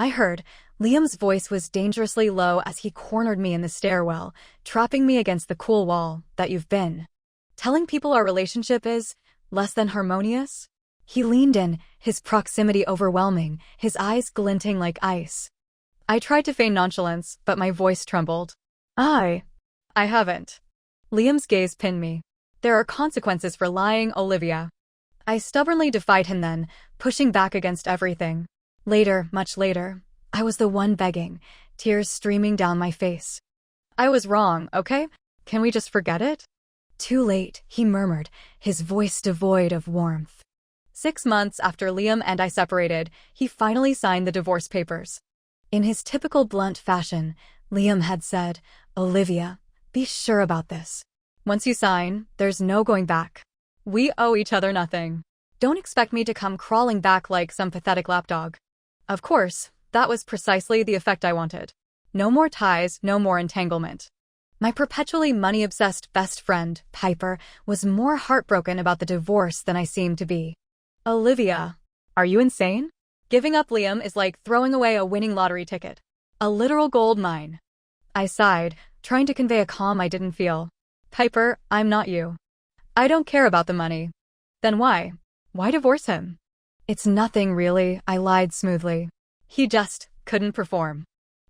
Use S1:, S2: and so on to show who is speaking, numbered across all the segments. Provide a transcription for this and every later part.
S1: I heard. Liam's voice was dangerously low as he cornered me in the stairwell, trapping me against the cool wall. That you've been telling people our relationship is less than harmonious? He leaned in, his proximity overwhelming, his eyes glinting like ice. I tried to feign nonchalance, but my voice trembled. I haven't. Liam's gaze pinned me. There are consequences for lying, Olivia. I stubbornly defied him then, pushing back against everything. Later, much later, I was the one begging, tears streaming down my face. I was wrong, okay? Can we just forget it? Too late, he murmured, his voice devoid of warmth. 6 months after Liam and I separated, he finally signed the divorce papers. In his typical blunt fashion, Liam had said, "Olivia, be sure about this. Once you sign, there's no going back. We owe each other nothing. Don't expect me to come crawling back like some pathetic lapdog." Of course, that was precisely the effect I wanted. No more ties, no more entanglement. My perpetually money-obsessed best friend, Piper, was more heartbroken about the divorce than I seemed to be. Olivia, are you insane? Giving up Liam is like throwing away a winning lottery ticket. A literal gold mine. I sighed, trying to convey a calm I didn't feel. Piper, I'm not you. I don't care about the money. Then why? Why divorce him? It's nothing really, I lied smoothly. He just couldn't perform.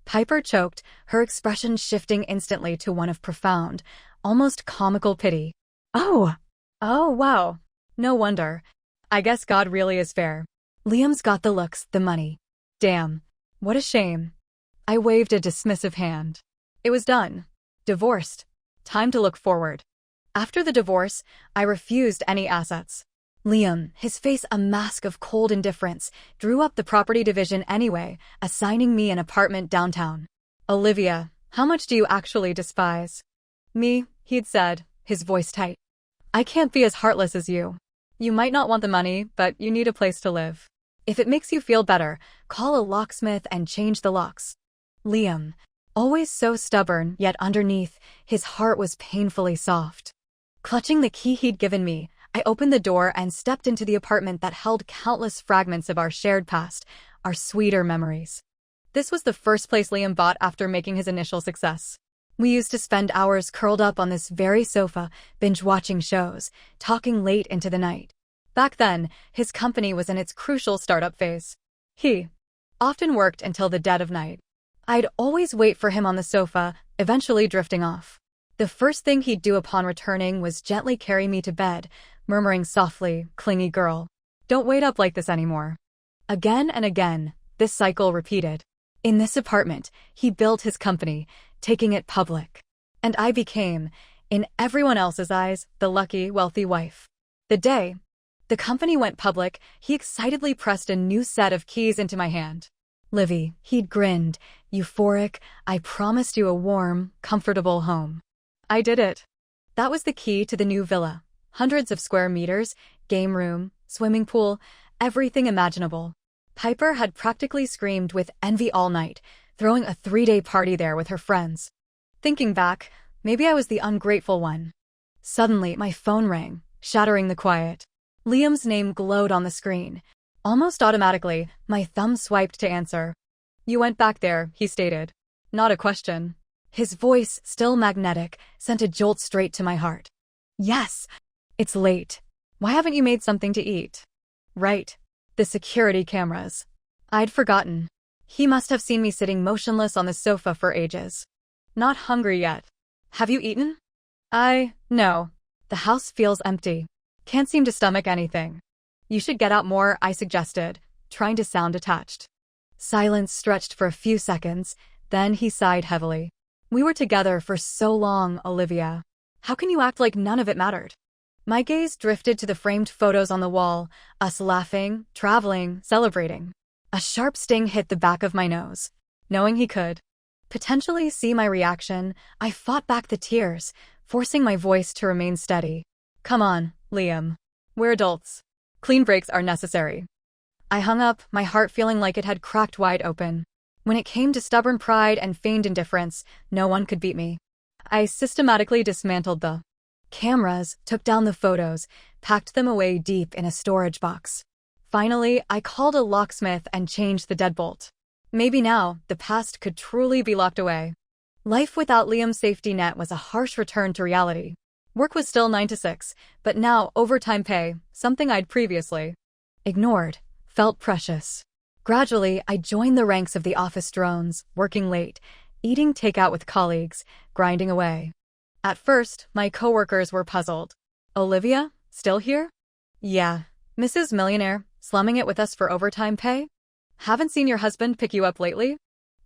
S1: Piper choked, her expression shifting instantly to one of profound, almost comical pity. Oh, wow. No wonder. I guess God really is fair. Liam's got the looks, the money. Damn. What a shame. I waved a dismissive hand. It was done. Divorced. Time to look forward. After the divorce, I refused any assets. Liam, his face a mask of cold indifference, drew up the property division anyway, assigning me an apartment downtown. Olivia, how much do you actually despise me? He'd said, his voice tight. I can't be as heartless as you. You might not want the money, but you need a place to live. If it makes you feel better, call a locksmith and change the locks. Liam, always so stubborn, yet underneath, his heart was painfully soft. Clutching the key he'd given me, I opened the door and stepped into the apartment that held countless fragments of our shared past, our sweeter memories. This was the first place Liam bought after making his initial success. We used to spend hours curled up on this very sofa, binge-watching shows, talking late into the night. Back then, his company was in its crucial startup phase. He often worked until the dead of night. I'd always wait for him on the sofa, eventually drifting off. The first thing he'd do upon returning was gently carry me to bed, murmuring softly, "Clingy girl, don't wait up like this anymore." Again and again, this cycle repeated. In this apartment, he built his company, taking it public. And I became, in everyone else's eyes, the lucky, wealthy wife. The day the company went public, he excitedly pressed a new set of keys into my hand. "Livy," he'd grinned, euphoric, "I promised you a warm, comfortable home." I did it. That was the key to the new villa. Hundreds of square meters, game room, swimming pool, everything imaginable. Piper had practically screamed with envy all night, throwing a 3-day party there with her friends. Thinking back, maybe I was the ungrateful one. Suddenly, my phone rang, shattering the quiet. Liam's name glowed on the screen. Almost automatically, my thumb swiped to answer. "You went back there," he stated. Not a question. His voice, still magnetic, sent a jolt straight to my heart. "Yes. It's late. Why haven't you made something to eat?" Right. The security cameras. I'd forgotten. He must have seen me sitting motionless on the sofa for ages. "Not hungry yet. Have you eaten?" No. The house feels empty. Can't seem to stomach anything." "You should get out more," I suggested, trying to sound detached. Silence stretched for a few seconds, then he sighed heavily. "We were together for so long, Olivia. How can you act like none of it mattered?" My gaze drifted to the framed photos on the wall, us laughing, traveling, celebrating. A sharp sting hit the back of my nose. Knowing he could potentially see my reaction, I fought back the tears, forcing my voice to remain steady. "Come on, Liam. We're adults. Clean breaks are necessary." I hung up, my heart feeling like it had cracked wide open. When it came to stubborn pride and feigned indifference, no one could beat me. I systematically dismantled the cameras, took down the photos, packed them away deep in a storage box. Finally, I called a locksmith and changed the deadbolt. Maybe now, the past could truly be locked away. Life without Liam's safety net was a harsh return to reality. Work was still 9 to 6, but now overtime pay, something I'd previously ignored, felt precious. Gradually, I joined the ranks of the office drones, working late, eating takeout with colleagues, grinding away. At first, my coworkers were puzzled. Olivia, still here? Yeah. Mrs. Millionaire, slumming it with us for overtime pay? Haven't seen your husband pick you up lately?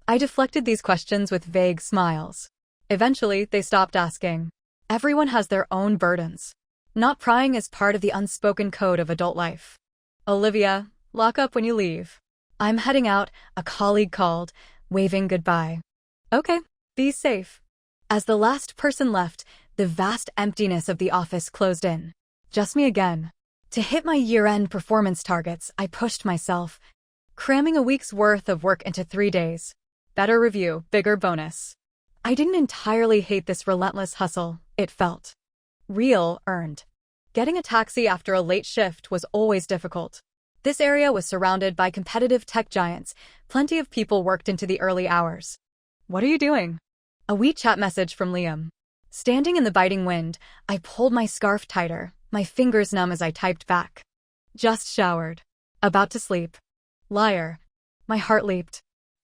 S1: I deflected these questions with vague smiles. Eventually, they stopped asking. Everyone has their own burdens. Not prying is part of the unspoken code of adult life. Olivia, lock up when you leave. I'm heading out, a colleague called, waving goodbye. Okay, be safe. As the last person left, the vast emptiness of the office closed in. Just me again. To hit my year-end performance targets, I pushed myself, cramming a week's worth of work into 3 days. Better review, bigger bonus. I didn't entirely hate this relentless hustle. It felt real, earned. Getting a taxi after a late shift was always difficult. This area was surrounded by competitive tech giants. Plenty of people worked into the early hours. What are you doing? A WeChat message from Liam. Standing in the biting wind, I pulled my scarf tighter, my fingers numb as I typed back. Just showered. About to sleep. Liar. My heart leaped.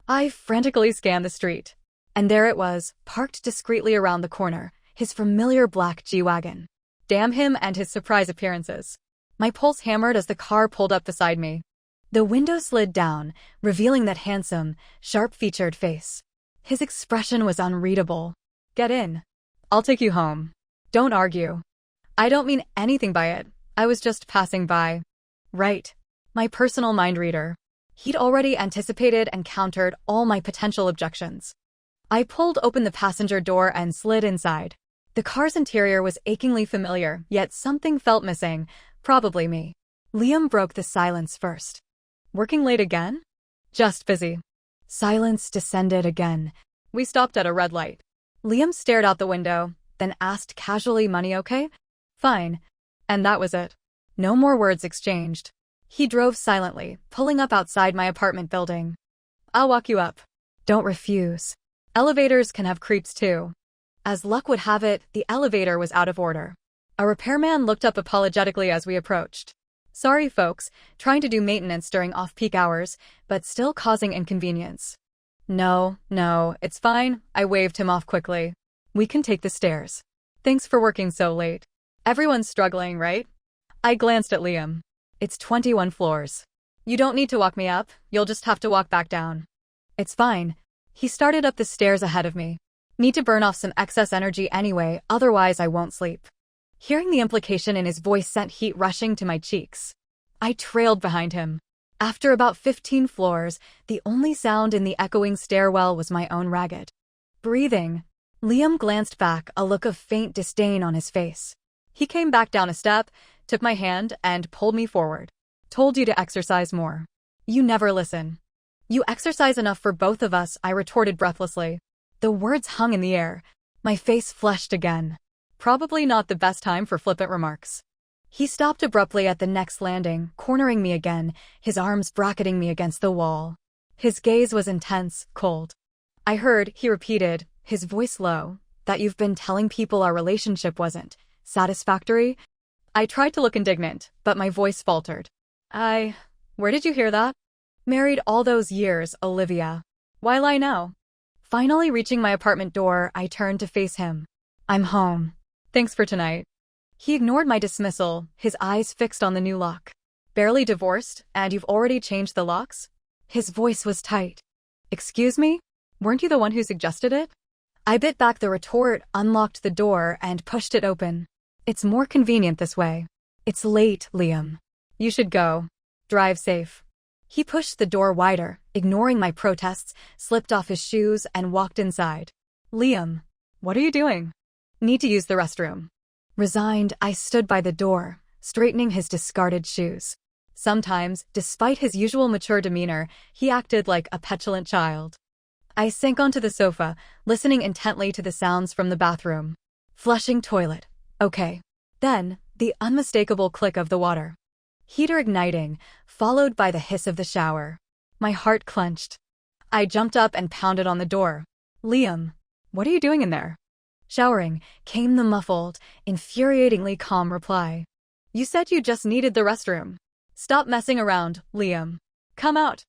S1: I frantically scanned the street. And there it was, parked discreetly around the corner, his familiar black G-Wagon. Damn him and his surprise appearances. My pulse hammered as the car pulled up beside me. The window slid down, revealing that handsome, sharp-featured face. His expression was unreadable. Get in. I'll take you home. Don't argue. I don't mean anything by it. I was just passing by. Right. My personal mind reader. He'd already anticipated and countered all my potential objections. I pulled open the passenger door and slid inside. The car's interior was achingly familiar, yet something felt missing, probably me. Liam broke the silence first. Working late again? Just busy. Silence descended again. We stopped at a red light. Liam stared out the window, then asked casually, money okay? Fine. And that was it. No more words exchanged. He drove silently, pulling up outside my apartment building. I'll walk you up. Don't refuse. Elevators can have creeps too. As luck would have it, the elevator was out of order. A repairman looked up apologetically as we approached. Sorry folks, trying to do maintenance during off-peak hours, but still causing inconvenience. No, it's fine, I waved him off quickly. We can take the stairs. Thanks for working so late. Everyone's struggling, right? I glanced at Liam. It's 21 floors. You don't need to walk me up, you'll just have to walk back down. It's fine. He started up the stairs ahead of me. Need to burn off some excess energy anyway, otherwise I won't sleep. Hearing the implication in his voice sent heat rushing to my cheeks. I trailed behind him. After about 15 floors, the only sound in the echoing stairwell was my own ragged breathing. Liam glanced back, a look of faint disdain on his face. He came back down a step, took my hand, and pulled me forward. Told you to exercise more. You never listen. You exercise enough for both of us, I retorted breathlessly. The words hung in the air. My face flushed again. Probably not the best time for flippant remarks. He stopped abruptly at the next landing, cornering me again, his arms bracketing me against the wall. His gaze was intense, cold. I heard, he repeated, his voice low, that you've been telling people our relationship wasn't satisfactory. I tried to look indignant, but my voice faltered. Where did you hear that? Married all those years, Olivia. Why lie now? Finally reaching my apartment door, I turned to face him. I'm home. Thanks for tonight. He ignored my dismissal, his eyes fixed on the new lock. Barely divorced, and you've already changed the locks? His voice was tight. Excuse me? Weren't you the one who suggested it? I bit back the retort, unlocked the door, and pushed it open. It's more convenient this way. It's late, Liam. You should go. Drive safe. He pushed the door wider, ignoring my protests, slipped off his shoes, and walked inside. Liam, what are you doing? Need to use the restroom. Resigned, I stood by the door, straightening his discarded shoes. Sometimes, despite his usual mature demeanor, he acted like a petulant child. I sank onto the sofa, listening intently to the sounds from the bathroom. Flushing toilet. Okay. Then, the unmistakable click of the water. Heater igniting, followed by the hiss of the shower. My heart clenched. I jumped up and pounded on the door. Liam, what are you doing in there? Showering, came the muffled, infuriatingly calm reply. You said you just needed the restroom. Stop messing around, Liam. Come out.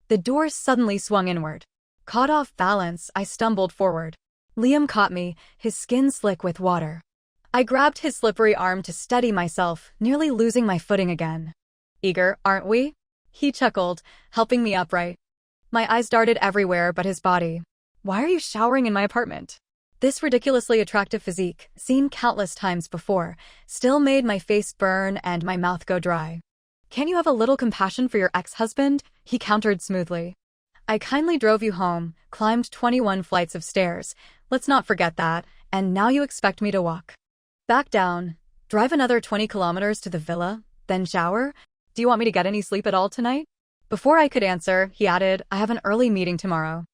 S1: The door suddenly swung inward. Caught off balance, I stumbled forward. Liam caught me, his skin slick with water. I grabbed his slippery arm to steady myself, nearly losing my footing again. Eager, aren't we? He chuckled, helping me upright. My eyes darted everywhere but his body. Why are you showering in my apartment? This ridiculously attractive physique, seen countless times before, still made my face burn and my mouth go dry. Can't you have a little compassion for your ex-husband? He countered smoothly. I kindly drove you home, climbed 21 flights of stairs, let's not forget that, and now you expect me to walk. Back down, drive another 20 kilometers to the villa, then shower? Do you want me to get any sleep at all tonight? Before I could answer, he added, I have an early meeting tomorrow.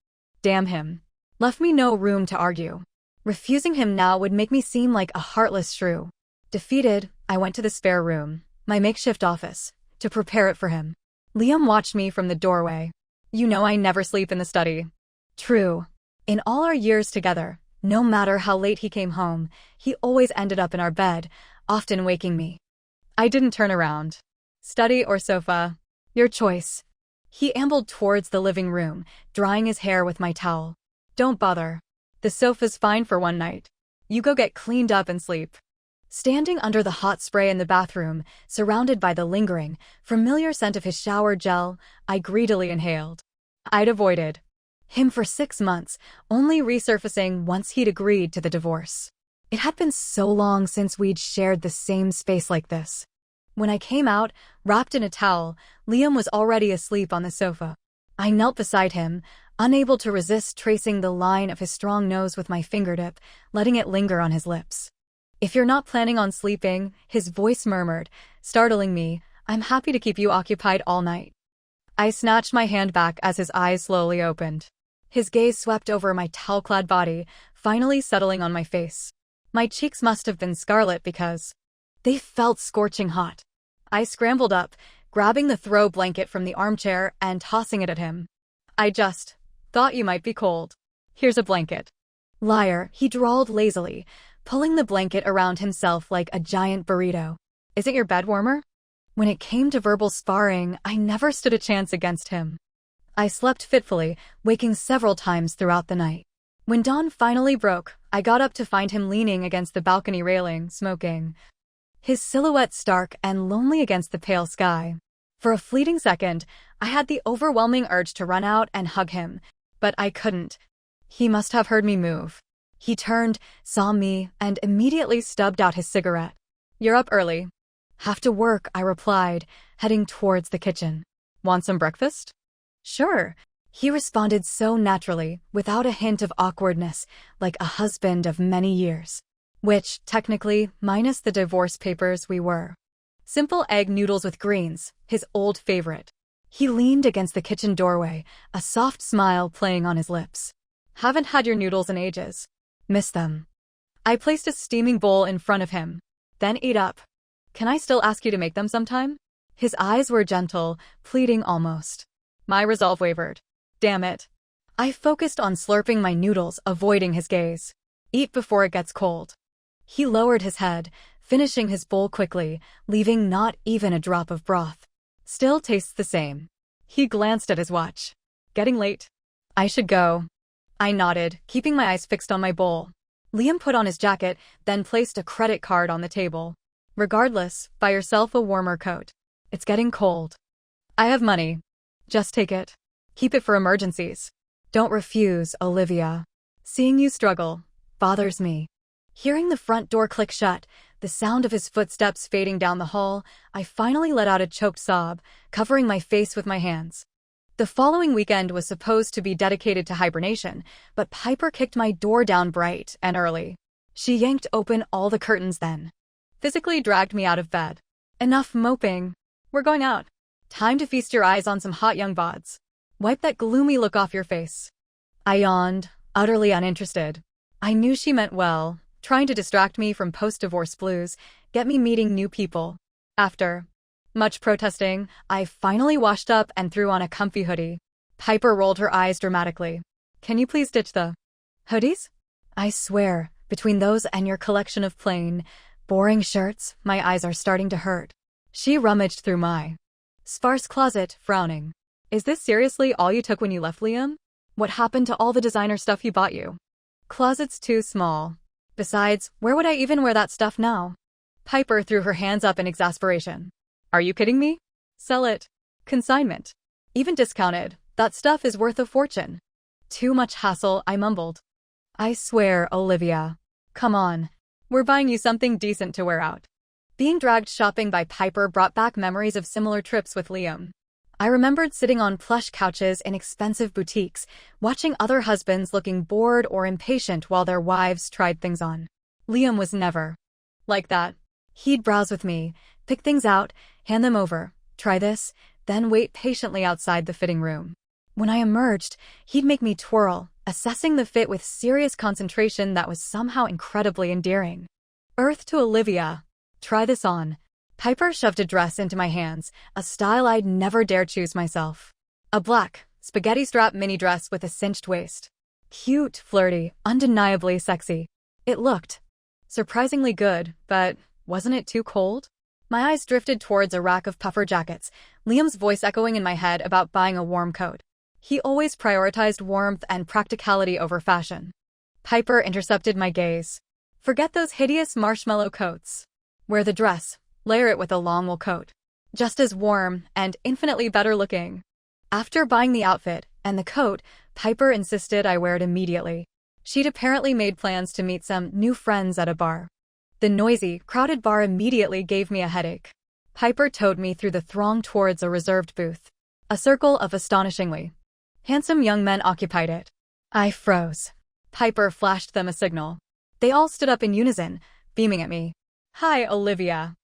S1: Damn him. Left me no room to argue. Refusing him now would make me seem like a heartless shrew. Defeated, I went to the spare room, my makeshift office, to prepare it for him. Liam watched me from the doorway. You know I never sleep in the study. True. In all our years together, no matter how late he came home, he always ended up in our bed, often waking me. I didn't turn around. Study or sofa? Your choice. He ambled towards the living room, drying his hair with my towel. Don't bother. The sofa's fine for one night. You go get cleaned up and sleep. Standing under the hot spray in the bathroom, surrounded by the lingering, familiar scent of his shower gel, I greedily inhaled. I'd avoided him for 6 months, only resurfacing once he'd agreed to the divorce. It had been so long since we'd shared the same space like this. When I came out, wrapped in a towel, Liam was already asleep on the sofa. I knelt beside him, unable to resist tracing the line of his strong nose with my fingertip, letting it linger on his lips. If you're not planning on sleeping, his voice murmured, startling me, I'm happy to keep you occupied all night. I snatched my hand back as his eyes slowly opened. His gaze swept over my towel-clad body, finally settling on my face. My cheeks must have been scarlet because they felt scorching hot. I scrambled up, grabbing the throw blanket from the armchair and tossing it at him. I just thought you might be cold. Here's a blanket. Liar, he drawled lazily, pulling the blanket around himself like a giant burrito. Isn't your bed warmer? When it came to verbal sparring, I never stood a chance against him. I slept fitfully, waking several times throughout the night. When dawn finally broke, I got up to find him leaning against the balcony railing, smoking. His silhouette stark and lonely against the pale sky. For a fleeting second, I had the overwhelming urge to run out and hug him, but I couldn't. He must have heard me move. He turned, saw me, and immediately stubbed out his cigarette. You're up early. Have to work, I replied, heading towards the kitchen. Want some breakfast? Sure. He responded so naturally, without a hint of awkwardness, like a husband of many years. Which, technically, minus the divorce papers, we were. Simple egg noodles with greens, his old favorite. He leaned against the kitchen doorway, a soft smile playing on his lips. Haven't had your noodles in ages. Miss them. I placed a steaming bowl in front of him. Then eat up. Can I still ask you to make them sometime? His eyes were gentle, pleading almost. My resolve wavered. Damn it. I focused on slurping my noodles, avoiding his gaze. Eat before it gets cold. He lowered his head, finishing his bowl quickly, leaving not even a drop of broth. Still tastes the same. He glanced at his watch. Getting late. I should go. I nodded, keeping my eyes fixed on my bowl. Liam put on his jacket, then placed a credit card on the table. Regardless, buy yourself a warmer coat. It's getting cold. I have money. Just take it. Keep it for emergencies. Don't refuse, Olivia. Seeing you struggle bothers me. Hearing the front door click shut, the sound of his footsteps fading down the hall, I finally let out a choked sob, covering my face with my hands. The following weekend was supposed to be dedicated to hibernation, but Piper kicked my door down bright and early. She yanked open all the curtains then. Physically dragged me out of bed. Enough moping. We're going out. Time to feast your eyes on some hot young bods. Wipe that gloomy look off your face. I yawned, utterly uninterested. I knew she meant well, trying to distract me from post-divorce blues, get me meeting new people. After much protesting, I finally washed up and threw on a comfy hoodie. Piper rolled her eyes dramatically. Can you please ditch the hoodies? I swear, between those and your collection of plain, boring shirts, my eyes are starting to hurt. She rummaged through my sparse closet, frowning. Is this seriously all you took when you left, Liam? What happened to all the designer stuff he bought you? Closet's too small. Besides, where would I even wear that stuff now? Piper threw her hands up in exasperation. Are you kidding me? Sell it. Consignment. Even discounted, that stuff is worth a fortune. Too much hassle, I mumbled. I swear, Olivia. Come on. We're buying you something decent to wear out. Being dragged shopping by Piper brought back memories of similar trips with Liam. I remembered sitting on plush couches in expensive boutiques, watching other husbands looking bored or impatient while their wives tried things on. Liam was never like that. He'd browse with me, pick things out, hand them over, try this, then wait patiently outside the fitting room. When I emerged, he'd make me twirl, assessing the fit with serious concentration that was somehow incredibly endearing. Earth to Olivia. Try this on. Piper shoved a dress into my hands, a style I'd never dare choose myself. A black, spaghetti strap mini dress with a cinched waist. Cute, flirty, undeniably sexy. It looked surprisingly good, but wasn't it too cold? My eyes drifted towards a rack of puffer jackets, Liam's voice echoing in my head about buying a warm coat. He always prioritized warmth and practicality over fashion. Piper intercepted my gaze. Forget those hideous marshmallow coats. Wear the dress. Layer it with a long wool coat. Just as warm and infinitely better looking. After buying the outfit and the coat, Piper insisted I wear it immediately. She'd apparently made plans to meet some new friends at a bar. The noisy, crowded bar immediately gave me a headache. Piper towed me through the throng towards a reserved booth. A circle of astonishingly handsome young men occupied it. I froze. Piper flashed them a signal. They all stood up in unison, beaming at me. Hi, Olivia.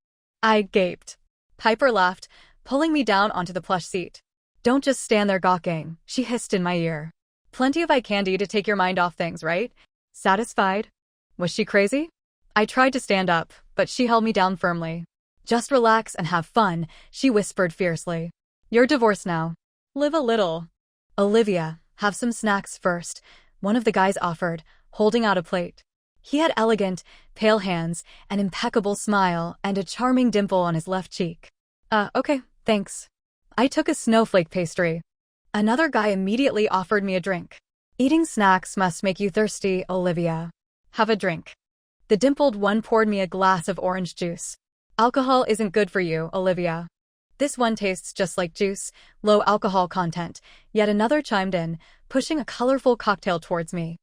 S1: I gaped. Piper laughed, pulling me down onto the plush seat. Don't just stand there gawking, she hissed in my ear. Plenty of eye candy to take your mind off things, right? Satisfied? Was she crazy? I tried to stand up, but she held me down firmly. Just relax and have fun, she whispered fiercely. You're divorced now. Live a little. Olivia, have some snacks first, one of the guys offered, holding out a plate. He had elegant, pale hands, an impeccable smile, and a charming dimple on his left cheek. Okay, thanks. I took a snowflake pastry. Another guy immediately offered me a drink. Eating snacks must make you thirsty, Olivia. Have a drink. The dimpled one poured me a glass of orange juice. Alcohol isn't good for you, Olivia. This one tastes just like juice, low alcohol content. Yet another chimed in, pushing a colorful cocktail towards me.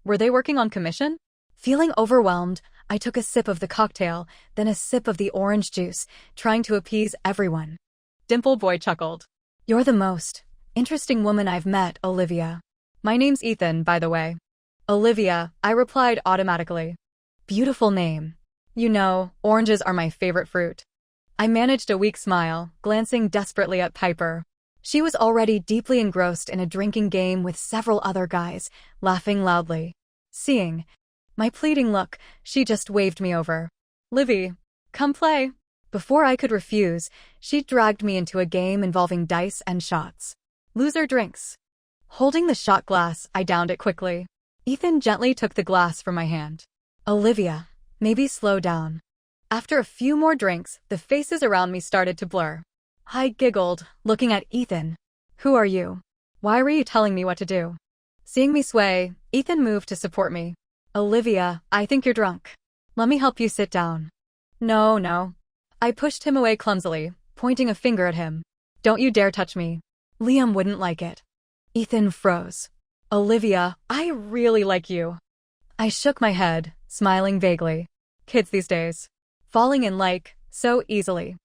S1: Were they working on commission? Feeling overwhelmed, I took a sip of the cocktail, then a sip of the orange juice, trying to appease everyone. Dimple Boy chuckled. You're the most interesting woman I've met, Olivia. My name's Ethan, by the way. Olivia, I replied automatically. Beautiful name. You know, oranges are my favorite fruit. I managed a weak smile, glancing desperately at Piper. She was already deeply engrossed in a drinking game with several other guys, laughing loudly. Seeing my pleading look, she just waved me over. Livy, come play. Before I could refuse, she dragged me into a game involving dice and shots. Loser drinks. Holding the shot glass, I downed it quickly. Ethan gently took the glass from my hand. Olivia, maybe slow down. After a few more drinks, the faces around me started to blur. I giggled, looking at Ethan. Who are you? Why were you telling me what to do? Seeing me sway, Ethan moved to support me. Olivia, I think you're drunk. Let me help you sit down. No. I pushed him away clumsily, pointing a finger at him. Don't you dare touch me. Liam wouldn't like it. Ethan froze. Olivia, I really like you. I shook my head, smiling vaguely. Kids these days. Falling in like, so easily.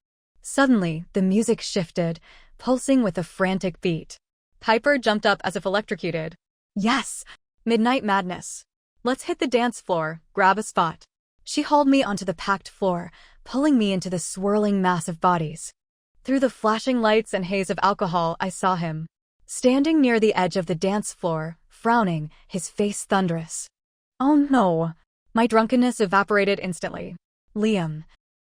S1: Suddenly, the music shifted, pulsing with a frantic beat. Piper jumped up as if electrocuted. Yes! Midnight madness. Let's hit the dance floor, grab a spot. She hauled me onto the packed floor, pulling me into the swirling mass of bodies. Through the flashing lights and haze of alcohol, I saw him. Standing near the edge of the dance floor, frowning, his face thunderous. Oh no! My drunkenness evaporated instantly. Liam.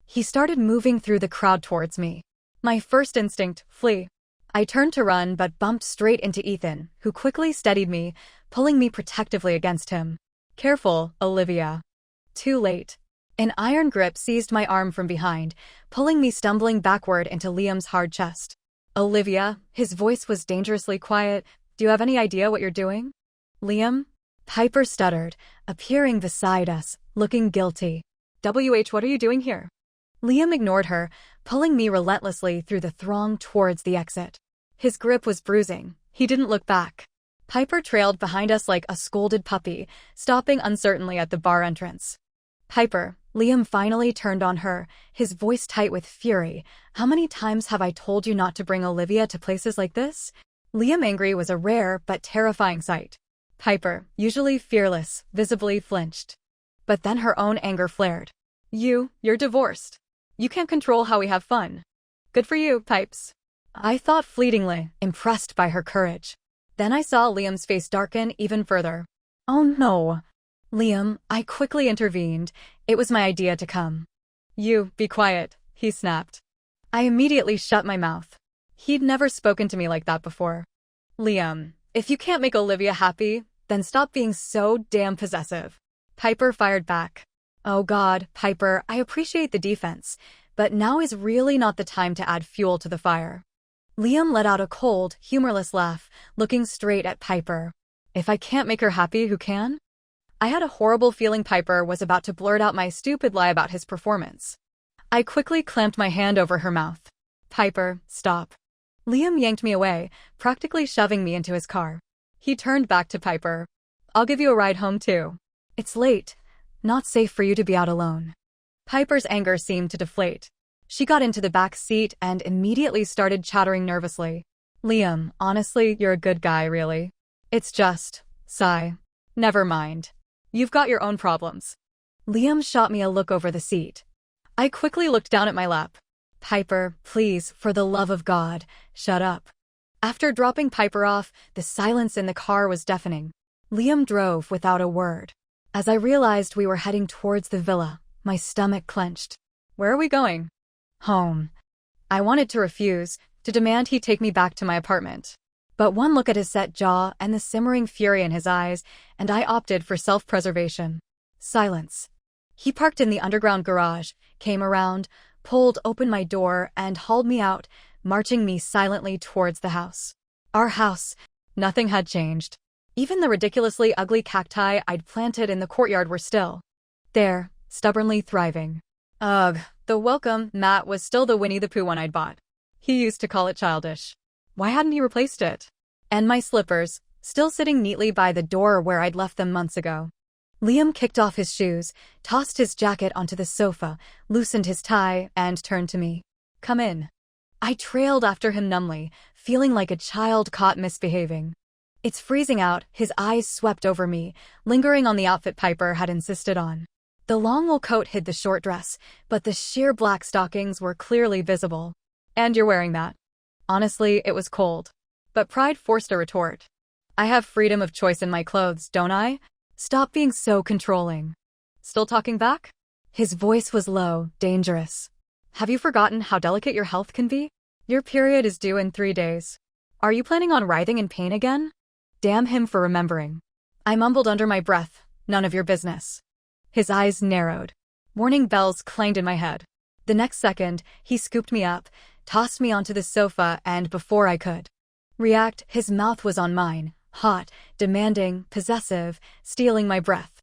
S1: He started moving through the crowd towards me. My first instinct, flee. I turned to run but bumped straight into Ethan, who quickly steadied me, pulling me protectively against him. Careful, Olivia. Too late. An iron grip seized my arm from behind, pulling me stumbling backward into Liam's hard chest. Olivia, his voice was dangerously quiet, do you have any idea what you're doing? Liam? Piper stuttered, appearing beside us, looking guilty. What are you doing here? Liam ignored her, pulling me relentlessly through the throng towards the exit. His grip was bruising. He didn't look back. Piper trailed behind us like a scolded puppy, stopping uncertainly at the bar entrance. Piper, Liam finally turned on her, his voice tight with fury. How many times have I told you not to bring Olivia to places like this? Liam angry was a rare but terrifying sight. Piper, usually fearless, visibly flinched. But then her own anger flared. You're divorced. You can't control how we have fun. Good for you, Pipes. I thought fleetingly, impressed by her courage. Then I saw Liam's face darken even further. Oh no. Liam, I quickly intervened. It was my idea to come. You, be quiet, he snapped. I immediately shut my mouth. He'd never spoken to me like that before. Liam, if you can't make Olivia happy, then stop being so damn possessive. Piper fired back. Oh God, Piper, I appreciate the defense, but now is really not the time to add fuel to the fire. Liam let out a cold, humorless laugh, looking straight at Piper. If I can't make her happy, who can? I had a horrible feeling Piper was about to blurt out my stupid lie about his performance. I quickly clamped my hand over her mouth. Piper, stop. Liam yanked me away, practically shoving me into his car. He turned back to Piper. I'll give you a ride home too. It's late. Not safe for you to be out alone. Piper's anger seemed to deflate. She got into the back seat and immediately started chattering nervously. Liam, honestly, you're a good guy, really. It's just, sigh. Never mind. You've got your own problems. Liam shot me a look over the seat. I quickly looked down at my lap. Piper, please, for the love of God, shut up. After dropping Piper off, the silence in the car was deafening. Liam drove without a word. As I realized we were heading towards the villa, my stomach clenched. Where are we going? Home. I wanted to refuse, to demand he take me back to my apartment. But one look at his set jaw and the simmering fury in his eyes, and I opted for self-preservation. Silence. He parked in the underground garage, came around, pulled open my door, and hauled me out, marching me silently towards the house. Our house. Nothing had changed. Even the ridiculously ugly cacti I'd planted in the courtyard were still there, stubbornly thriving. Ugh, the welcome mat was still the Winnie the Pooh one I'd bought. He used to call it childish. Why hadn't he replaced it? And my slippers, still sitting neatly by the door where I'd left them months ago. Liam kicked off his shoes, tossed his jacket onto the sofa, loosened his tie, and turned to me. Come in. I trailed after him numbly, feeling like a child caught misbehaving. It's freezing out, his eyes swept over me, lingering on the outfit Piper had insisted on. The long wool coat hid the short dress, but the sheer black stockings were clearly visible. And you're wearing that. Honestly, it was cold. But pride forced a retort. I have freedom of choice in my clothes, don't I? Stop being so controlling. Still talking back? His voice was low, dangerous. Have you forgotten how delicate your health can be? Your period is due in 3 days. Are you planning on writhing in pain again? Damn him for remembering. I mumbled under my breath, none of your business. His eyes narrowed. Warning bells clanged in my head. The next second, he scooped me up, tossed me onto the sofa, and before I could react, his mouth was on mine, hot, demanding, possessive, stealing my breath.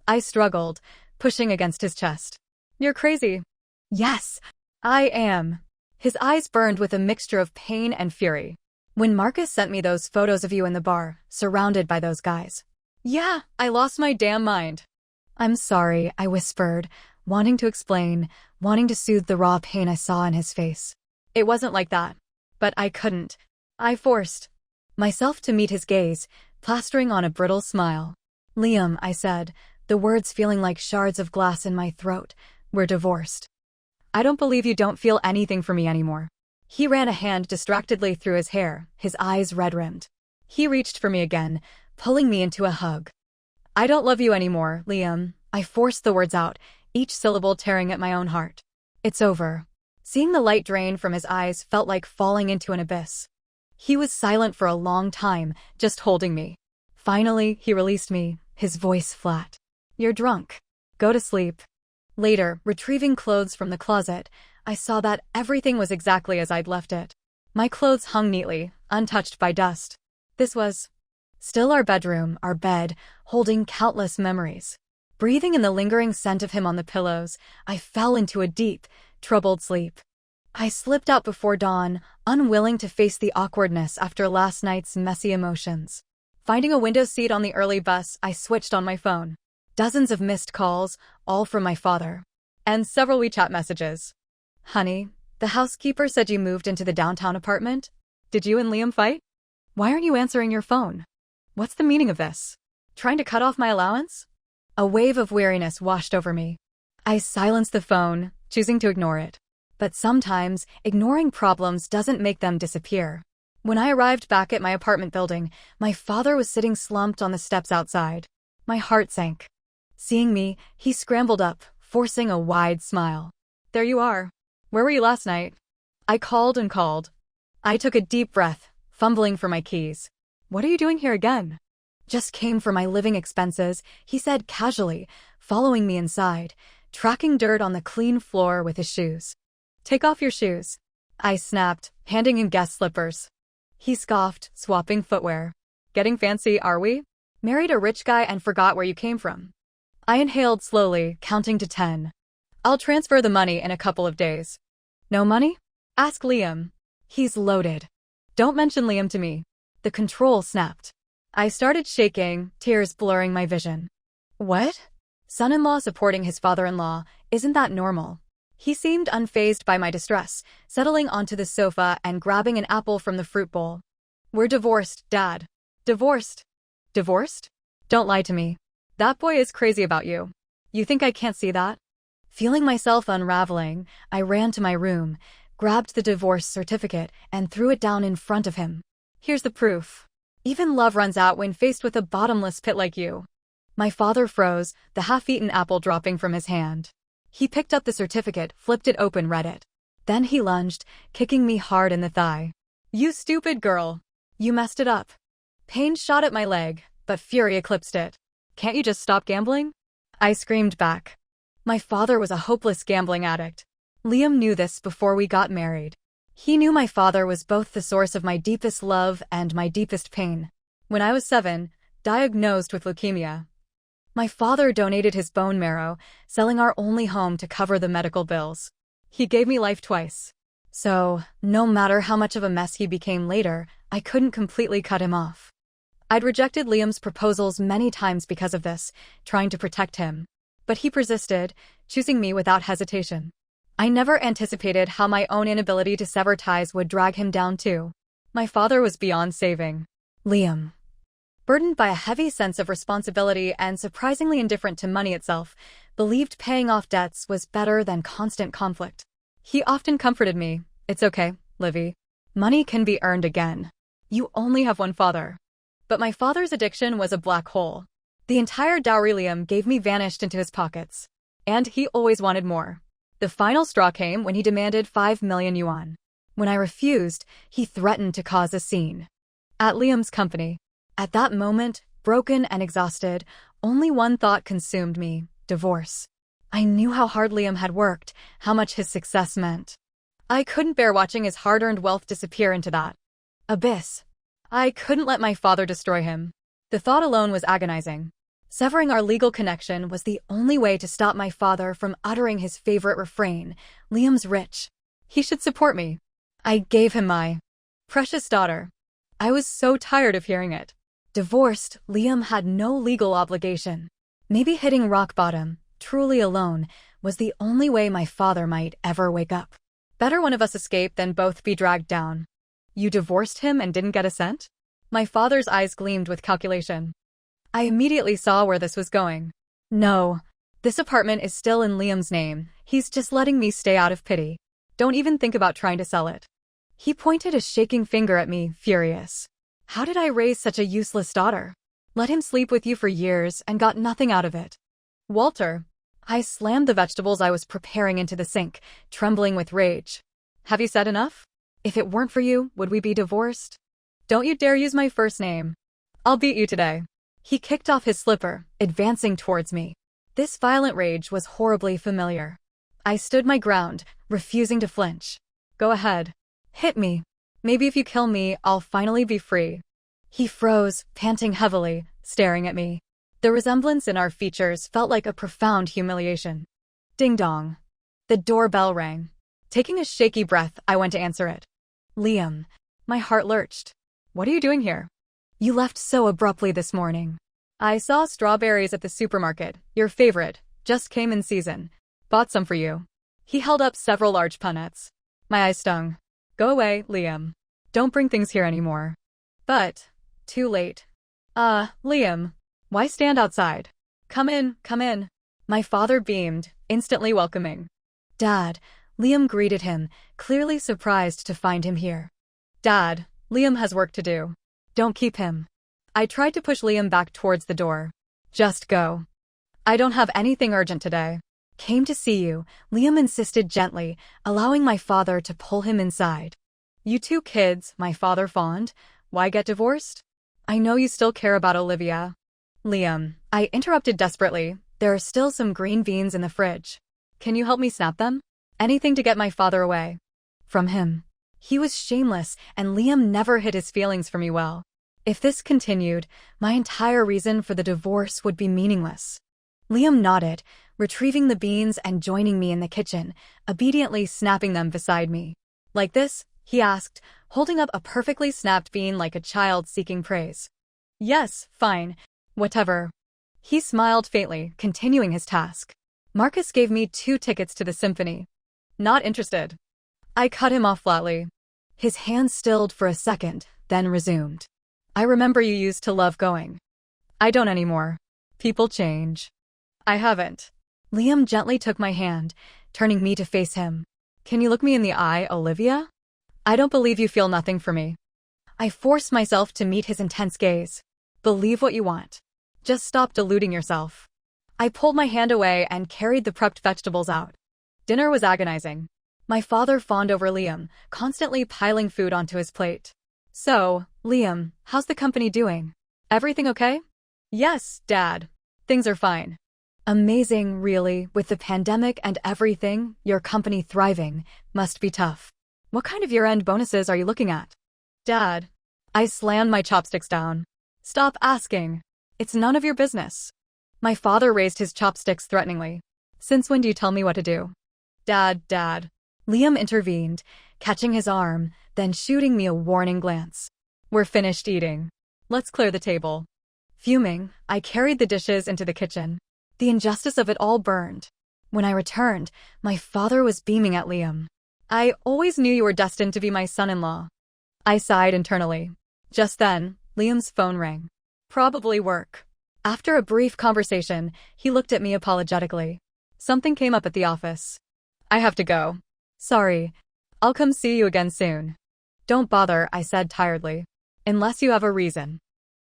S1: I struggled, pushing against his chest. You're crazy. Yes, I am. His eyes burned with a mixture of pain and fury. When Marcus sent me those photos of you in the bar, surrounded by those guys. Yeah, I lost my damn mind. I'm sorry, I whispered, wanting to explain, wanting to soothe the raw pain I saw in his face. It wasn't like that. But I couldn't. I forced myself to meet his gaze, plastering on a brittle smile. Liam, I said, the words feeling like shards of glass in my throat, we're divorced. I don't believe you don't feel anything for me anymore. He ran a hand distractedly through his hair, his eyes red-rimmed. He reached for me again, pulling me into a hug. I don't love you anymore, Liam. I forced the words out, each syllable tearing at my own heart. It's over. Seeing the light drain from his eyes felt like falling into an abyss. He was silent for a long time, just holding me. Finally, he released me, his voice flat. You're drunk. Go to sleep. Later, retrieving clothes from the closet, I saw that everything was exactly as I'd left it. My clothes hung neatly, untouched by dust. This was still our bedroom, our bed, holding countless memories. Breathing in the lingering scent of him on the pillows, I fell into a deep, troubled sleep. I slipped out before dawn, unwilling to face the awkwardness after last night's messy emotions. Finding a window seat on the early bus, I switched on my phone. Dozens of missed calls, all from my father. And several WeChat messages. Honey, the housekeeper said you moved into the downtown apartment? Did you and Liam fight? Why aren't you answering your phone? What's the meaning of this? Trying to cut off my allowance? A wave of weariness washed over me. I silenced the phone, choosing to ignore it. But sometimes, ignoring problems doesn't make them disappear. When I arrived back at my apartment building, my father was sitting slumped on the steps outside. My heart sank. Seeing me, he scrambled up, forcing a wide smile. There you are. Where were you last night? I called and called. I took a deep breath, fumbling for my keys. What are you doing here again? Just came for my living expenses, he said casually, following me inside, tracking dirt on the clean floor with his shoes. Take off your shoes. I snapped, handing him guest slippers. He scoffed, swapping footwear. Getting fancy, are we? Married a rich guy and forgot where you came from. I inhaled slowly, counting to 10. I'll transfer the money in a couple of days. No money? Ask Liam. He's loaded. Don't mention Liam to me. The control snapped. I started shaking, tears blurring my vision. What? Son-in-law supporting his father-in-law, isn't that normal? He seemed unfazed by my distress, settling onto the sofa and grabbing an apple from the fruit bowl. We're divorced, Dad. Divorced? Divorced? Don't lie to me. That boy is crazy about you. You think I can't see that? Feeling myself unraveling, I ran to my room, grabbed the divorce certificate, and threw it down in front of him. Here's the proof. Even love runs out when faced with a bottomless pit like you. My father froze, the half-eaten apple dropping from his hand. He picked up the certificate, flipped it open, read it. Then he lunged, kicking me hard in the thigh. You stupid girl. You messed it up. Pain shot at my leg, but fury eclipsed it. Can't you just stop gambling? I screamed back. My father was a hopeless gambling addict. Liam knew this before we got married. He knew my father was both the source of my deepest love and my deepest pain. When I was 7, diagnosed with leukemia. My father donated his bone marrow, selling our only home to cover the medical bills. He gave me life twice. So, no matter how much of a mess he became later, I couldn't completely cut him off. I'd rejected Liam's proposals many times because of this, trying to protect him. But he persisted, choosing me without hesitation. I never anticipated how my own inability to sever ties would drag him down too. My father was beyond saving. Liam, burdened by a heavy sense of responsibility and surprisingly indifferent to money itself, believed paying off debts was better than constant conflict. He often comforted me. It's okay, Livy. Money can be earned again. You only have one father. But my father's addiction was a black hole. The entire dowry Liam gave me vanished into his pockets. And he always wanted more. The final straw came when he demanded 5 million yuan. When I refused, he threatened to cause a scene. At Liam's company. At that moment, broken and exhausted, only one thought consumed me: divorce. I knew how hard Liam had worked, how much his success meant. I couldn't bear watching his hard-earned wealth disappear into that abyss. I couldn't let my father destroy him. The thought alone was agonizing. Severing our legal connection was the only way to stop my father from uttering his favorite refrain: Liam's rich. He should support me. I gave him my precious daughter. I was so tired of hearing it. Divorced, Liam had no legal obligation. Maybe hitting rock bottom, truly alone, was the only way my father might ever wake up. Better one of us escape than both be dragged down. You divorced him and didn't get a cent? My father's eyes gleamed with calculation. I immediately saw where this was going. No. This apartment is still in Liam's name. He's just letting me stay out of pity. Don't even think about trying to sell it. He pointed a shaking finger at me, furious. How did I raise such a useless daughter? Let him sleep with you for years and got nothing out of it. Walter. I slammed the vegetables I was preparing into the sink, trembling with rage. Have you said enough? If it weren't for you, would we be divorced? Don't you dare use my first name. I'll beat you today. He kicked off his slipper, advancing towards me. This violent rage was horribly familiar. I stood my ground, refusing to flinch. Go ahead. Hit me. Maybe if you kill me, I'll finally be free. He froze, panting heavily, staring at me. The resemblance in our features felt like a profound humiliation. Ding dong. The doorbell rang. Taking a shaky breath, I went to answer it. Liam. My heart lurched. What are you doing here? You left so abruptly this morning. I saw strawberries at the supermarket, your favorite, just came in season. Bought some for you. He held up several large punnets. My eyes stung. Go away, Liam. Don't bring things here anymore. But, too late. Liam. Why stand outside? Come in, come in. My father beamed, instantly welcoming. Dad, Liam greeted him, clearly surprised to find him here. Dad, Liam has work to do. Don't keep him. I tried to push Liam back towards the door. Just go. I don't have anything urgent today. Came to see you, Liam insisted gently, allowing my father to pull him inside. You two kids, my father fawned. Why get divorced? I know you still care about Olivia. Liam, I interrupted desperately. There are still some green beans in the fridge. Can you help me snap them? Anything to get my father away. From him. He was shameless, and Liam never hid his feelings for me well. If this continued, my entire reason for the divorce would be meaningless. Liam nodded, retrieving the beans and joining me in the kitchen, obediently snapping them beside me. Like this? He asked, holding up a perfectly snapped bean like a child seeking praise. Yes, fine. Whatever. He smiled faintly, continuing his task. Marcus gave me 2 tickets to the symphony. Not interested. I cut him off flatly. His hand stilled for a second, then resumed. I remember you used to love going. I don't anymore. People change. I haven't. Liam gently took my hand, turning me to face him. Can you look me in the eye, Olivia? I don't believe you feel nothing for me. I forced myself to meet his intense gaze. Believe what you want. Just stop deluding yourself. I pulled my hand away and carried the prepped vegetables out. Dinner was agonizing. My father fawned over Liam, constantly piling food onto his plate. So, Liam, how's the company doing? Everything okay? Yes, Dad. Things are fine. Amazing, really, with the pandemic and everything, your company thriving, must be tough. What kind of year-end bonuses are you looking at? Dad. I slammed my chopsticks down. Stop asking. It's none of your business. My father raised his chopsticks threateningly. Since when do you tell me what to do? Dad. Liam intervened, catching his arm, then shooting me a warning glance. We're finished eating. Let's clear the table. Fuming, I carried the dishes into the kitchen. The injustice of it all burned. When I returned, my father was beaming at Liam. I always knew you were destined to be my son-in-law. I sighed internally. Just then, Liam's phone rang. Probably work. After a brief conversation, he looked at me apologetically. Something came up at the office. I have to go. Sorry. I'll come see you again soon. Don't bother, I said tiredly. Unless you have a reason.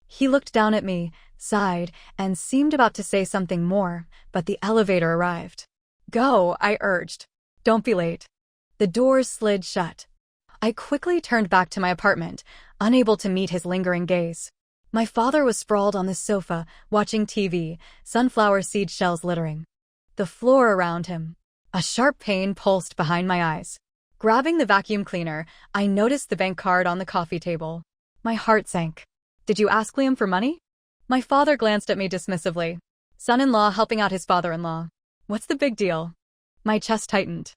S1: He looked down at me, sighed, and seemed about to say something more, but the elevator arrived. Go, I urged. Don't be late. The doors slid shut. I quickly turned back to my apartment, unable to meet his lingering gaze. My father was sprawled on the sofa, watching TV, sunflower seed shells littering the floor around him. A sharp pain pulsed behind my eyes. Grabbing the vacuum cleaner, I noticed the bank card on the coffee table. My heart sank. Did you ask Liam for money? My father glanced at me dismissively. Son-in-law helping out his father-in-law. What's the big deal? My chest tightened.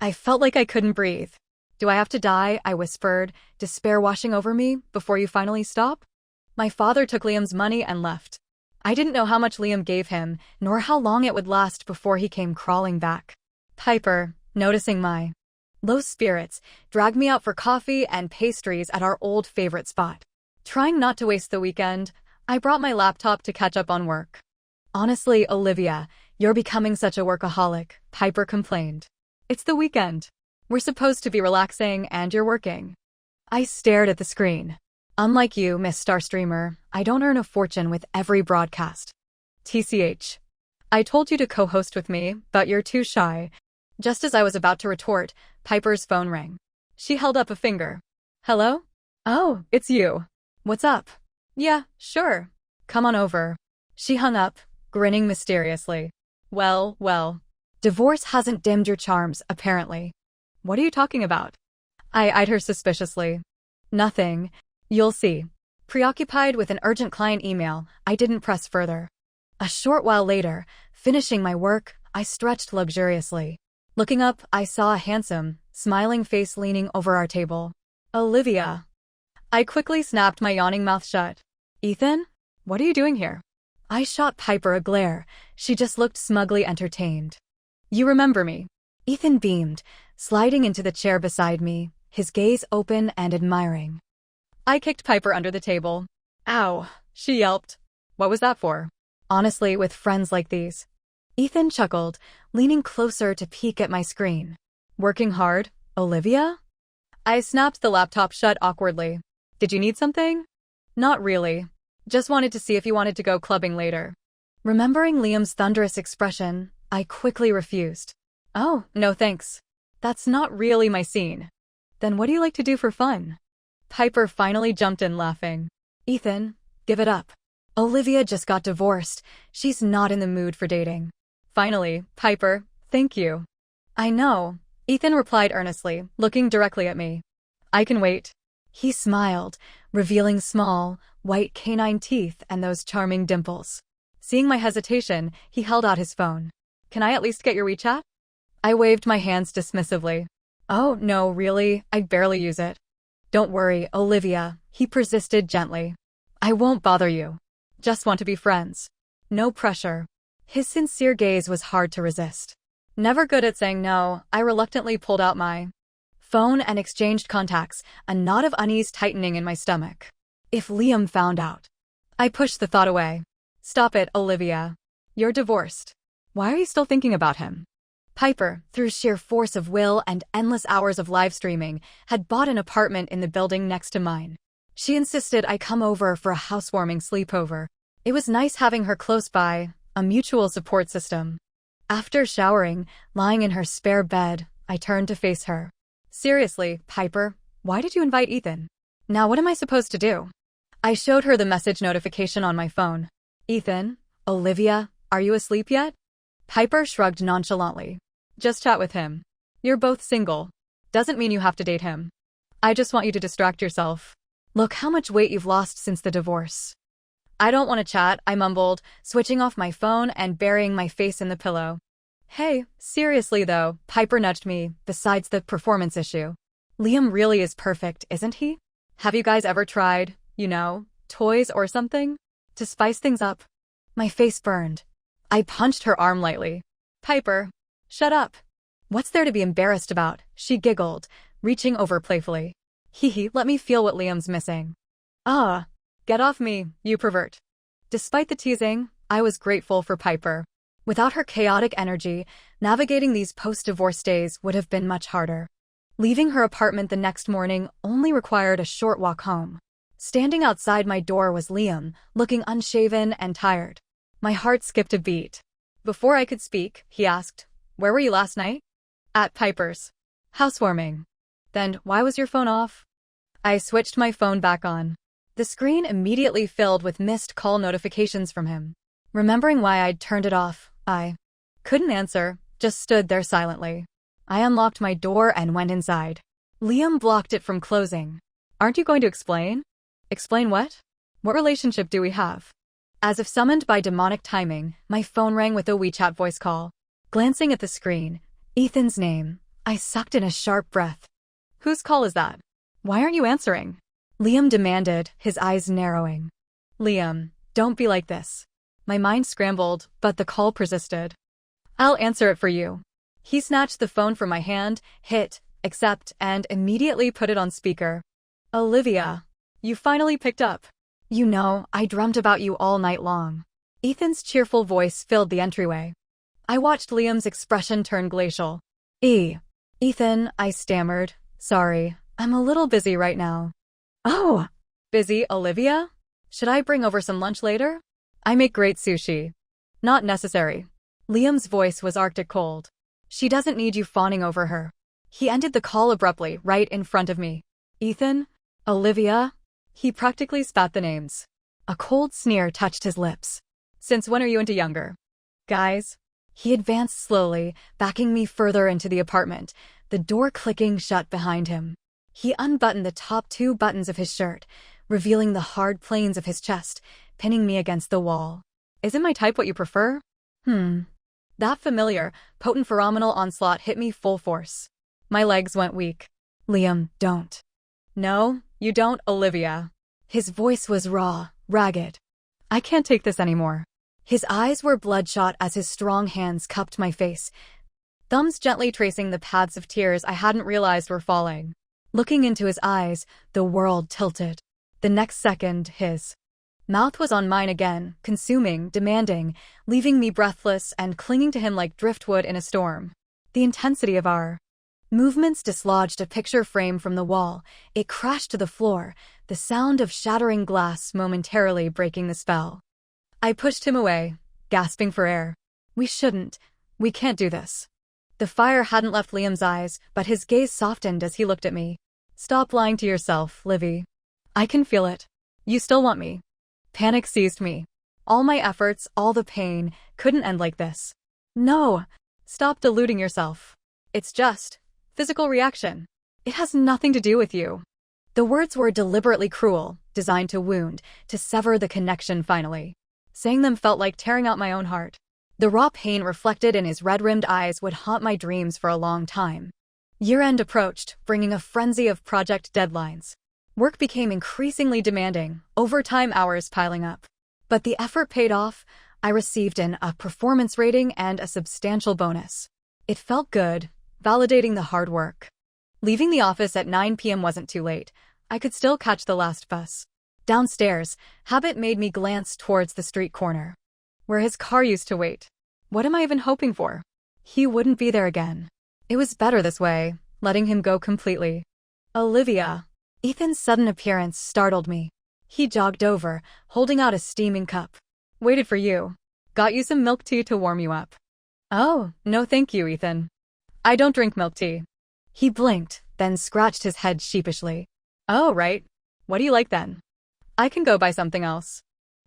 S1: I felt like I couldn't breathe. Do I have to die? I whispered, despair washing over me, before you finally stop? My father took Liam's money and left. I didn't know how much Liam gave him, nor how long it would last before he came crawling back. Piper, noticing my low spirits, dragged me out for coffee and pastries at our old favorite spot. Trying not to waste the weekend, I brought my laptop to catch up on work. Honestly, Olivia, you're becoming such a workaholic, Piper complained. It's the weekend. We're supposed to be relaxing and you're working. I stared at the screen. Unlike you, Miss Starstreamer, I don't earn a fortune with every broadcast. TCH. I told you to co-host with me, but you're too shy. Just as I was about to retort, Piper's phone rang. She held up a finger. Hello? Oh, it's you. What's up? Yeah, sure. Come on over. She hung up, grinning mysteriously. Well. Divorce hasn't dimmed your charms, apparently. What are you talking about? I eyed her suspiciously. Nothing. You'll see. Preoccupied with an urgent client email, I didn't press further. A short while later, finishing my work, I stretched luxuriously. Looking up, I saw a handsome, smiling face leaning over our table. Olivia. I quickly snapped my yawning mouth shut. Ethan? What are you doing here? I shot Piper a glare. She just looked smugly entertained. You remember me? Ethan beamed, sliding into the chair beside me, his gaze open and admiring. I kicked Piper under the table. Ow, she yelped. What was that for? Honestly, with friends like these. Ethan chuckled, leaning closer to peek at my screen. Working hard, Olivia? I snapped the laptop shut awkwardly. Did you need something? Not really. Just wanted to see if you wanted to go clubbing later. Remembering Liam's thunderous expression, I quickly refused. Oh, no thanks. That's not really my scene. Then what do you like to do for fun? Piper finally jumped in laughing. Ethan, give it up. Olivia just got divorced. She's not in the mood for dating. Finally, Piper, thank you. I know, Ethan replied earnestly, looking directly at me. I can wait. He smiled, revealing small, white canine teeth and those charming dimples. Seeing my hesitation, he held out his phone. Can I at least get your WeChat? I waved my hands dismissively. Oh, no, really, I barely use it. Don't worry, Olivia, he persisted gently. I won't bother you. Just want to be friends. No pressure. His sincere gaze was hard to resist. Never good at saying no, I reluctantly pulled out my phone and exchanged contacts, a knot of unease tightening in my stomach. If Liam found out. I pushed the thought away. Stop it, Olivia. You're divorced. Why are you still thinking about him? Piper, through sheer force of will and endless hours of live streaming, had bought an apartment in the building next to mine. She insisted I come over for a housewarming sleepover. It was nice having her close by, a mutual support system. After showering, lying in her spare bed, I turned to face her. Seriously, Piper, why did you invite Ethan? Now what am I supposed to do? I showed her the message notification on my phone. Ethan, Olivia, are you asleep yet? Piper shrugged nonchalantly. Just chat with him. You're both single. Doesn't mean you have to date him. I just want you to distract yourself. Look how much weight you've lost since the divorce. I don't want to chat, I mumbled, switching off my phone and burying my face in the pillow. Hey, seriously though, Piper nudged me, besides the performance issue. Liam really is perfect, isn't he? Have you guys ever tried, toys or something? To spice things up? My face burned. I punched her arm lightly. Piper, shut up. What's there to be embarrassed about? She giggled, reaching over playfully. Hee, let me feel what Liam's missing. Ah, get off me, you pervert. Despite the teasing, I was grateful for Piper. Without her chaotic energy, navigating these post-divorce days would have been much harder. Leaving her apartment the next morning only required a short walk home. Standing outside my door was Liam, looking unshaven and tired. My heart skipped a beat. Before I could speak, he asked, "Where were you last night?" At Piper's. Housewarming. Then why was your phone off? I switched my phone back on. The screen immediately filled with missed call notifications from him. Remembering why I'd turned it off, I couldn't answer, just stood there silently. I unlocked my door and went inside. Liam blocked it from closing. Aren't you going to explain? Explain what? What relationship do we have? As if summoned by demonic timing, my phone rang with a WeChat voice call. Glancing at the screen, Ethan's name, I sucked in a sharp breath. Whose call is that? Why aren't you answering? Liam demanded, his eyes narrowing. Liam, don't be like this. My mind scrambled, but the call persisted. I'll answer it for you. He snatched the phone from my hand, hit accept, and immediately put it on speaker. Olivia, you finally picked up. I dreamt about you all night long. Ethan's cheerful voice filled the entryway. I watched Liam's expression turn glacial. Ethan, I stammered. Sorry, I'm a little busy right now. Oh, busy, Olivia? Should I bring over some lunch later? I make great sushi. Not necessary. Liam's voice was arctic cold. She doesn't need you fawning over her. He ended the call abruptly, right in front of me. Ethan, Olivia? He practically spat the names. A cold sneer touched his lips. Since when are you into younger guys? He advanced slowly, backing me further into the apartment, the door clicking shut behind him. He unbuttoned the top 2 buttons of his shirt, revealing the hard planes of his chest, pinning me against the wall. Isn't my type what you prefer? That familiar, potent phenomenal onslaught hit me full force. My legs went weak. Liam, don't. No, you don't, Olivia. His voice was raw, ragged. I can't take this anymore. His eyes were bloodshot as his strong hands cupped my face, thumbs gently tracing the paths of tears I hadn't realized were falling. Looking into his eyes, the world tilted. The next second, his mouth was on mine again, consuming, demanding, leaving me breathless and clinging to him like driftwood in a storm. The intensity of our movements dislodged a picture frame from the wall. It crashed to the floor, the sound of shattering glass momentarily breaking the spell. I pushed him away, gasping for air. We can't do this. The fire hadn't left Liam's eyes, but his gaze softened as he looked at me. Stop lying to yourself, Livy. I can feel it. You still want me. Panic seized me. All my efforts, all the pain, couldn't end like this. No. Stop deluding yourself. It's just physical reaction. It has nothing to do with you. The words were deliberately cruel, designed to wound, to sever the connection finally. Saying them felt like tearing out my own heart. The raw pain reflected in his red-rimmed eyes would haunt my dreams for a long time. Year-end approached, bringing a frenzy of project deadlines. Work became increasingly demanding, overtime hours piling up. But the effort paid off. I received a performance rating and a substantial bonus. It felt good, validating the hard work. Leaving the office at 9 p.m. wasn't too late. I could still catch the last bus. Downstairs, habit made me glance towards the street corner, where his car used to wait. What am I even hoping for? He wouldn't be there again. It was better this way, letting him go completely. Olivia. Ethan's sudden appearance startled me. He jogged over, holding out a steaming cup. Waited for you. Got you some milk tea to warm you up. Oh, no thank you, Ethan. I don't drink milk tea. He blinked, then scratched his head sheepishly. Oh, right. What do you like then? I can go buy something else.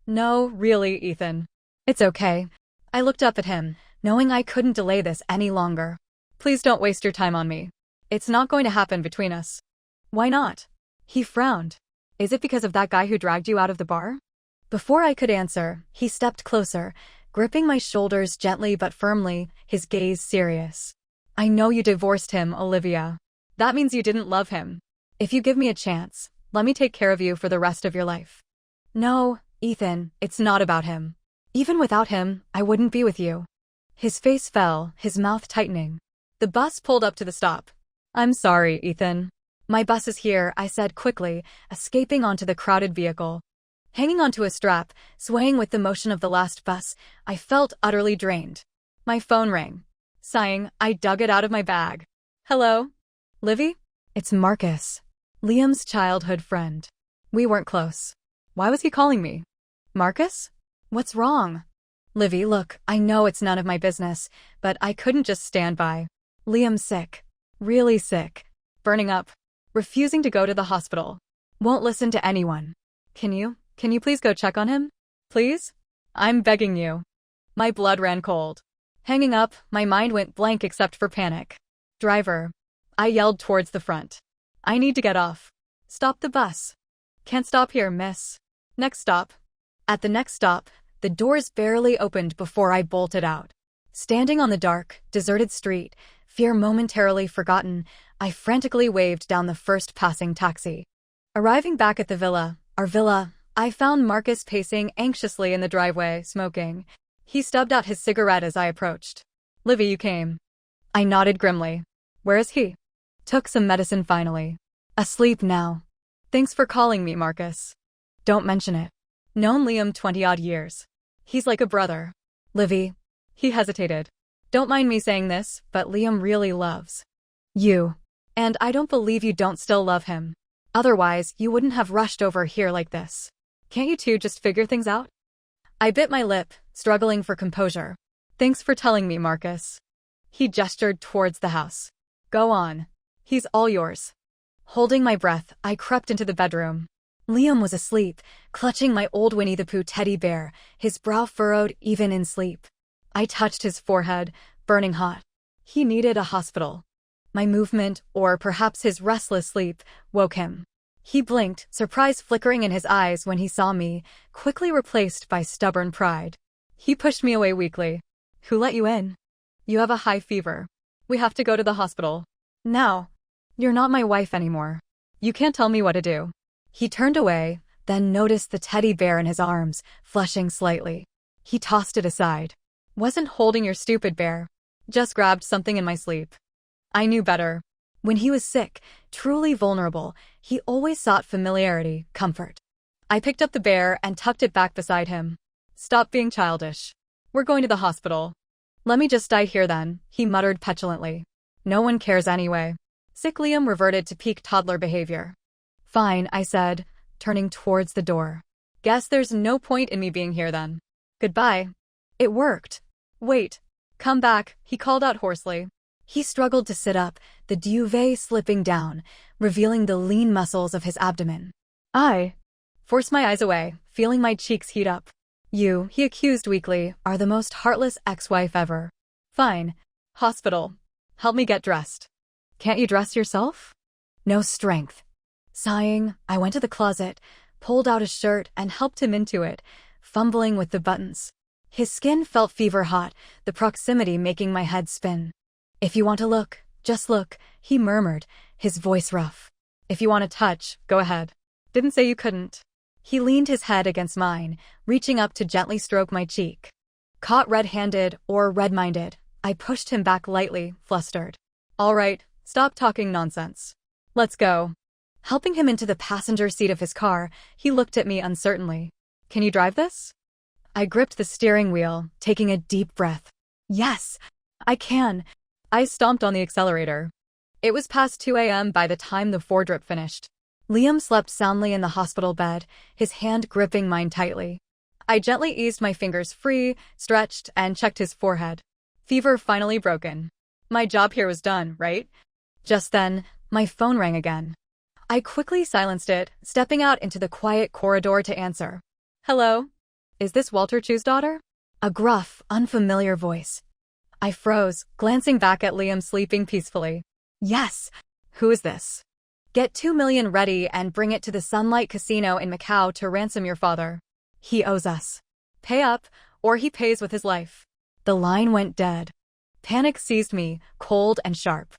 S1: No, really, Ethan. It's okay. I looked up at him, knowing I couldn't delay this any longer. Please don't waste your time on me. It's not going to happen between us. Why not? He frowned. Is it because of that guy who dragged you out of the bar? Before I could answer, he stepped closer, gripping my shoulders gently but firmly, his gaze serious. I know you divorced him, Olivia. That means you didn't love him. If you give me a chance, let me take care of you for the rest of your life. No, Ethan, it's not about him. Even without him, I wouldn't be with you. His face fell, his mouth tightening. The bus pulled up to the stop. I'm sorry, Ethan. My bus is here, I said quickly, escaping onto the crowded vehicle. Hanging onto a strap, swaying with the motion of the last bus, I felt utterly drained. My phone rang. Sighing, I dug it out of my bag. Hello? Livy? It's Marcus. Liam's childhood friend. We weren't close. Why was he calling me? Marcus? What's wrong? Livy, look, I know it's none of my business, but I couldn't just stand by. Liam's sick. Really sick. Burning up. Refusing to go to the hospital. Won't listen to anyone. Can you please go check on him? Please? I'm begging you. My blood ran cold. Hanging up, my mind went blank except for panic. Driver. I yelled towards the front. I need to get off. Stop the bus. Can't stop here, miss. Next stop. At the next stop, the doors barely opened before I bolted out. Standing on the dark, deserted street, fear momentarily forgotten, I frantically waved down the first passing taxi. Arriving back at our villa, I found Marcus pacing anxiously in the driveway, smoking. He stubbed out his cigarette as I approached. Livy, you came. I nodded grimly. Where is he? Took some medicine finally. Asleep now. Thanks for calling me, Marcus. Don't mention it. Known Liam 20-odd years. He's like a brother. Livy. He hesitated. Don't mind me saying this, but Liam really loves you. And I don't believe you don't still love him. Otherwise, you wouldn't have rushed over here like this. Can't you two just figure things out? I bit my lip, struggling for composure. Thanks for telling me, Marcus. He gestured towards the house. Go on. He's all yours. Holding my breath, I crept into the bedroom. Liam was asleep, clutching my old Winnie the Pooh teddy bear, his brow furrowed even in sleep. I touched his forehead, burning hot. He needed a hospital. My movement, or perhaps his restless sleep, woke him. He blinked, surprise flickering in his eyes when he saw me, quickly replaced by stubborn pride. He pushed me away weakly. Who let you in? You have a high fever. We have to go to the hospital. Now. You're not my wife anymore. You can't tell me what to do. He turned away, then noticed the teddy bear in his arms, flushing slightly. He tossed it aside. Wasn't holding your stupid bear. Just grabbed something in my sleep. I knew better. When he was sick, truly vulnerable, he always sought familiarity, comfort. I picked up the bear and tucked it back beside him. Stop being childish. We're going to the hospital. Let me just die here then, he muttered petulantly. No one cares anyway. Sick Liam reverted to peak toddler behavior. Fine, I said, turning towards the door. Guess there's no point in me being here then. Goodbye. It worked. Wait. Come back, he called out hoarsely. He struggled to sit up, the duvet slipping down, revealing the lean muscles of his abdomen. I forced my eyes away, feeling my cheeks heat up. You, he accused weakly, are the most heartless ex-wife ever. Fine. Hospital. Help me get dressed. Can't you dress yourself? No strength. Sighing, I went to the closet, pulled out a shirt and helped him into it, fumbling with the buttons. His skin felt fever hot, the proximity making my head spin. If you want to look, just look, he murmured, his voice rough. If you want to touch, go ahead. Didn't say you couldn't. He leaned his head against mine, reaching up to gently stroke my cheek. Caught red-handed or red-minded, I pushed him back lightly, flustered. All right, stop talking nonsense. Let's go. Helping him into the passenger seat of his car, he looked at me uncertainly. Can you drive this? I gripped the steering wheel, taking a deep breath. Yes, I can. I stomped on the accelerator. It was past 2 a.m. by the time the foredrip finished. Liam slept soundly in the hospital bed, his hand gripping mine tightly. I gently eased my fingers free, stretched, and checked his forehead. Fever finally broken. My job here was done, right? Just then, my phone rang again. I quickly silenced it, stepping out into the quiet corridor to answer. Hello? Is this Walter Chu's daughter? A gruff, unfamiliar voice. I froze, glancing back at Liam sleeping peacefully. Yes. Who is this? Get 2 million ready and bring it to the Sunlight Casino in Macau to ransom your father. He owes us. Pay up, or he pays with his life. The line went dead. Panic seized me, cold and sharp.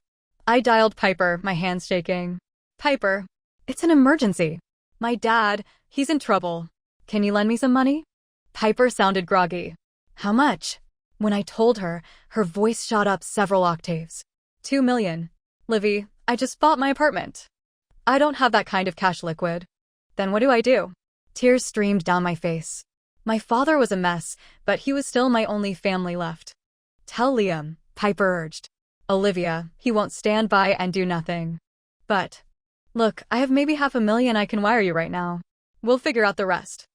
S1: I dialed Piper, my hands shaking. Piper, it's an emergency. My dad, he's in trouble. Can you lend me some money? Piper sounded groggy. How much? When I told her, her voice shot up several octaves. 2 million. Livy, I just bought my apartment. I don't have that kind of cash liquid. Then what do I do? Tears streamed down my face. My father was a mess, but he was still my only family left. Tell Liam, Piper urged. Olivia, he won't stand by and do nothing. But, look, I have maybe $500,000 I can wire you right now. We'll figure out the rest.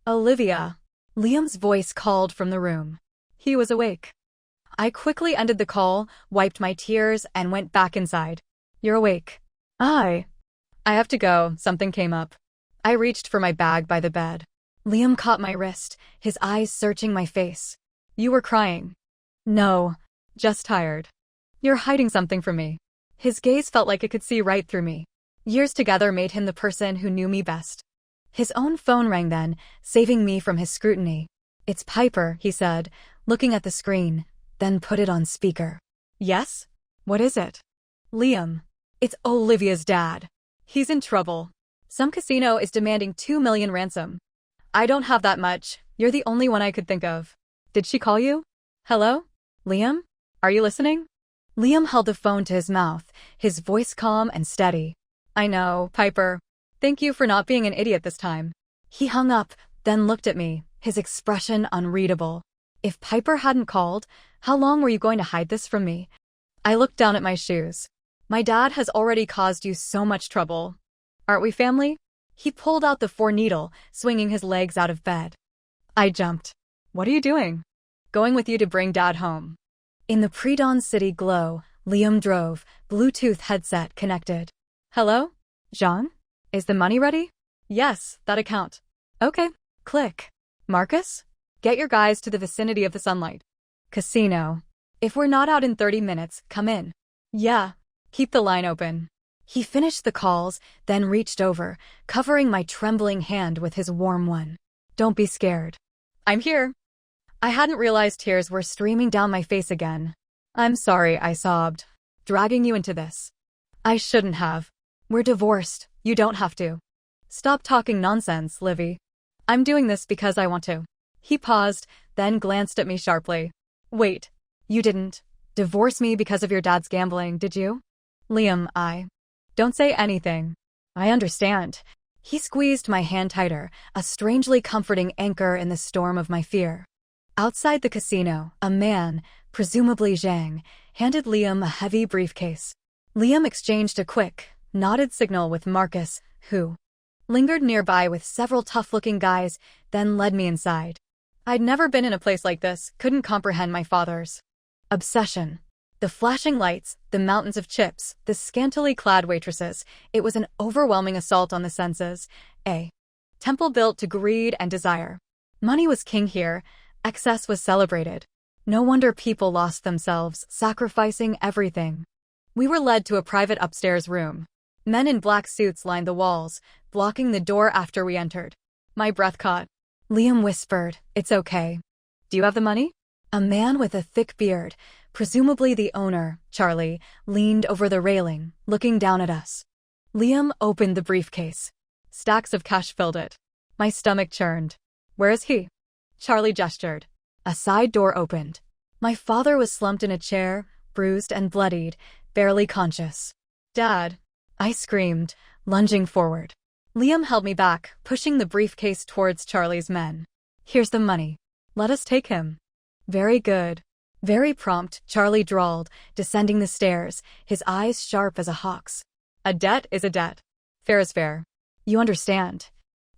S1: Olivia. Liam's voice called from the room. He was awake. I quickly ended the call, wiped my tears, and went back inside. You're awake. I have to go, something came up. I reached for my bag by the bed. Liam caught my wrist, his eyes searching my face. You were crying. No, just tired. You're hiding something from me. His gaze felt like it could see right through me. Years together made him the person who knew me best. His own phone rang then, saving me from his scrutiny. It's Piper, he said, looking at the screen, then put it on speaker. Yes? What is it? Liam. It's Olivia's dad. He's in trouble. Some casino is demanding 2 million ransom. I don't have that much. You're the only one I could think of. Did she call you? Hello? Liam? Are you listening? Liam held the phone to his mouth, his voice calm and steady. I know, Piper. Thank you for not being an idiot this time. He hung up, then looked at me, his expression unreadable. If Piper hadn't called, how long were you going to hide this from me? I looked down at my shoes. My dad has already caused you so much trouble. Aren't we family? He pulled out the 4-needle, swinging his legs out of bed. I jumped. What are you doing? Going with you to bring Dad home. In the pre-dawn city glow, Liam drove, Bluetooth headset connected. Hello? Jean? Is the money ready? Yes, that account. Okay. Click. Marcus? Get your guys to the vicinity of the sunlight. Casino. If we're not out in 30 minutes, come in. Yeah. Keep the line open. He finished the calls, then reached over, covering my trembling hand with his warm one. Don't be scared. I'm here. I hadn't realized tears were streaming down my face again. I'm sorry, I sobbed. Dragging you into this. I shouldn't have. We're divorced. You don't have to. Stop talking nonsense, Livy. I'm doing this because I want to. He paused, then glanced at me sharply. Wait. You didn't divorce me because of your dad's gambling, did you? Liam, Don't say anything. I understand. He squeezed my hand tighter, a strangely comforting anchor in the storm of my fear. Outside the casino, a man, presumably Zhang, handed Liam a heavy briefcase. Liam exchanged a quick, nodded signal with Marcus, who lingered nearby with several tough-looking guys, then led me inside. I'd never been in a place like this, couldn't comprehend my father's obsession. The flashing lights, the mountains of chips, the scantily clad waitresses, it was an overwhelming assault on the senses, a temple built to greed and desire. Money was king here, excess was celebrated. No wonder people lost themselves, sacrificing everything. We were led to a private upstairs room. Men in black suits lined the walls, blocking the door after we entered. My breath caught. Liam whispered, "It's okay. Do you have the money?" A man with a thick beard, presumably the owner, Charlie, leaned over the railing, looking down at us. Liam opened the briefcase. Stacks of cash filled it. My stomach churned. "Where is he?" Charlie gestured. A side door opened. My father was slumped in a chair, bruised and bloodied, barely conscious. "Dad!" I screamed, lunging forward. Liam held me back, pushing the briefcase towards Charlie's men. "Here's the money. Let us take him." "Very good." Very prompt, Charlie drawled, descending the stairs, his eyes sharp as a hawk's. "A debt is a debt. Fair is fair. You understand."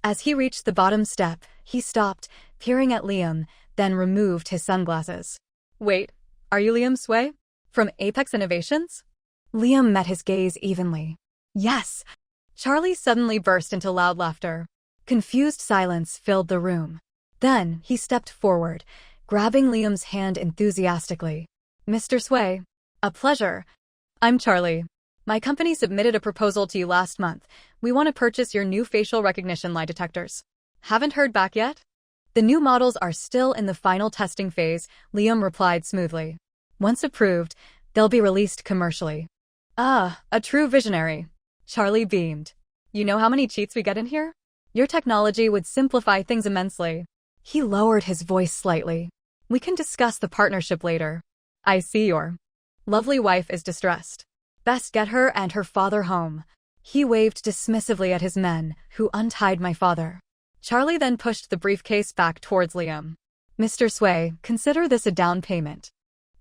S1: As he reached the bottom step, he stopped, peering at Liam, then removed his sunglasses. "Wait, are you Liam Sway? From Apex Innovations?" Liam met his gaze evenly. "Yes." Charlie suddenly burst into loud laughter. Confused silence filled the room. Then he stepped forward, grabbing Liam's hand enthusiastically. "Mr. Sway, a pleasure. I'm Charlie. My company submitted a proposal to you last month. We want to purchase your new facial recognition lie detectors. Haven't heard back yet?" "The new models are still in the final testing phase," Liam replied smoothly. "Once approved, they'll be released commercially." "Ah, a true visionary." Charlie beamed. "You know how many cheats we get in here? Your technology would simplify things immensely." He lowered his voice slightly. "We can discuss the partnership later. I see your lovely wife is distressed. Best get her and her father home." He waved dismissively at his men, who untied my father. Charlie then pushed the briefcase back towards Liam. "Mr. Sway, consider this a down payment."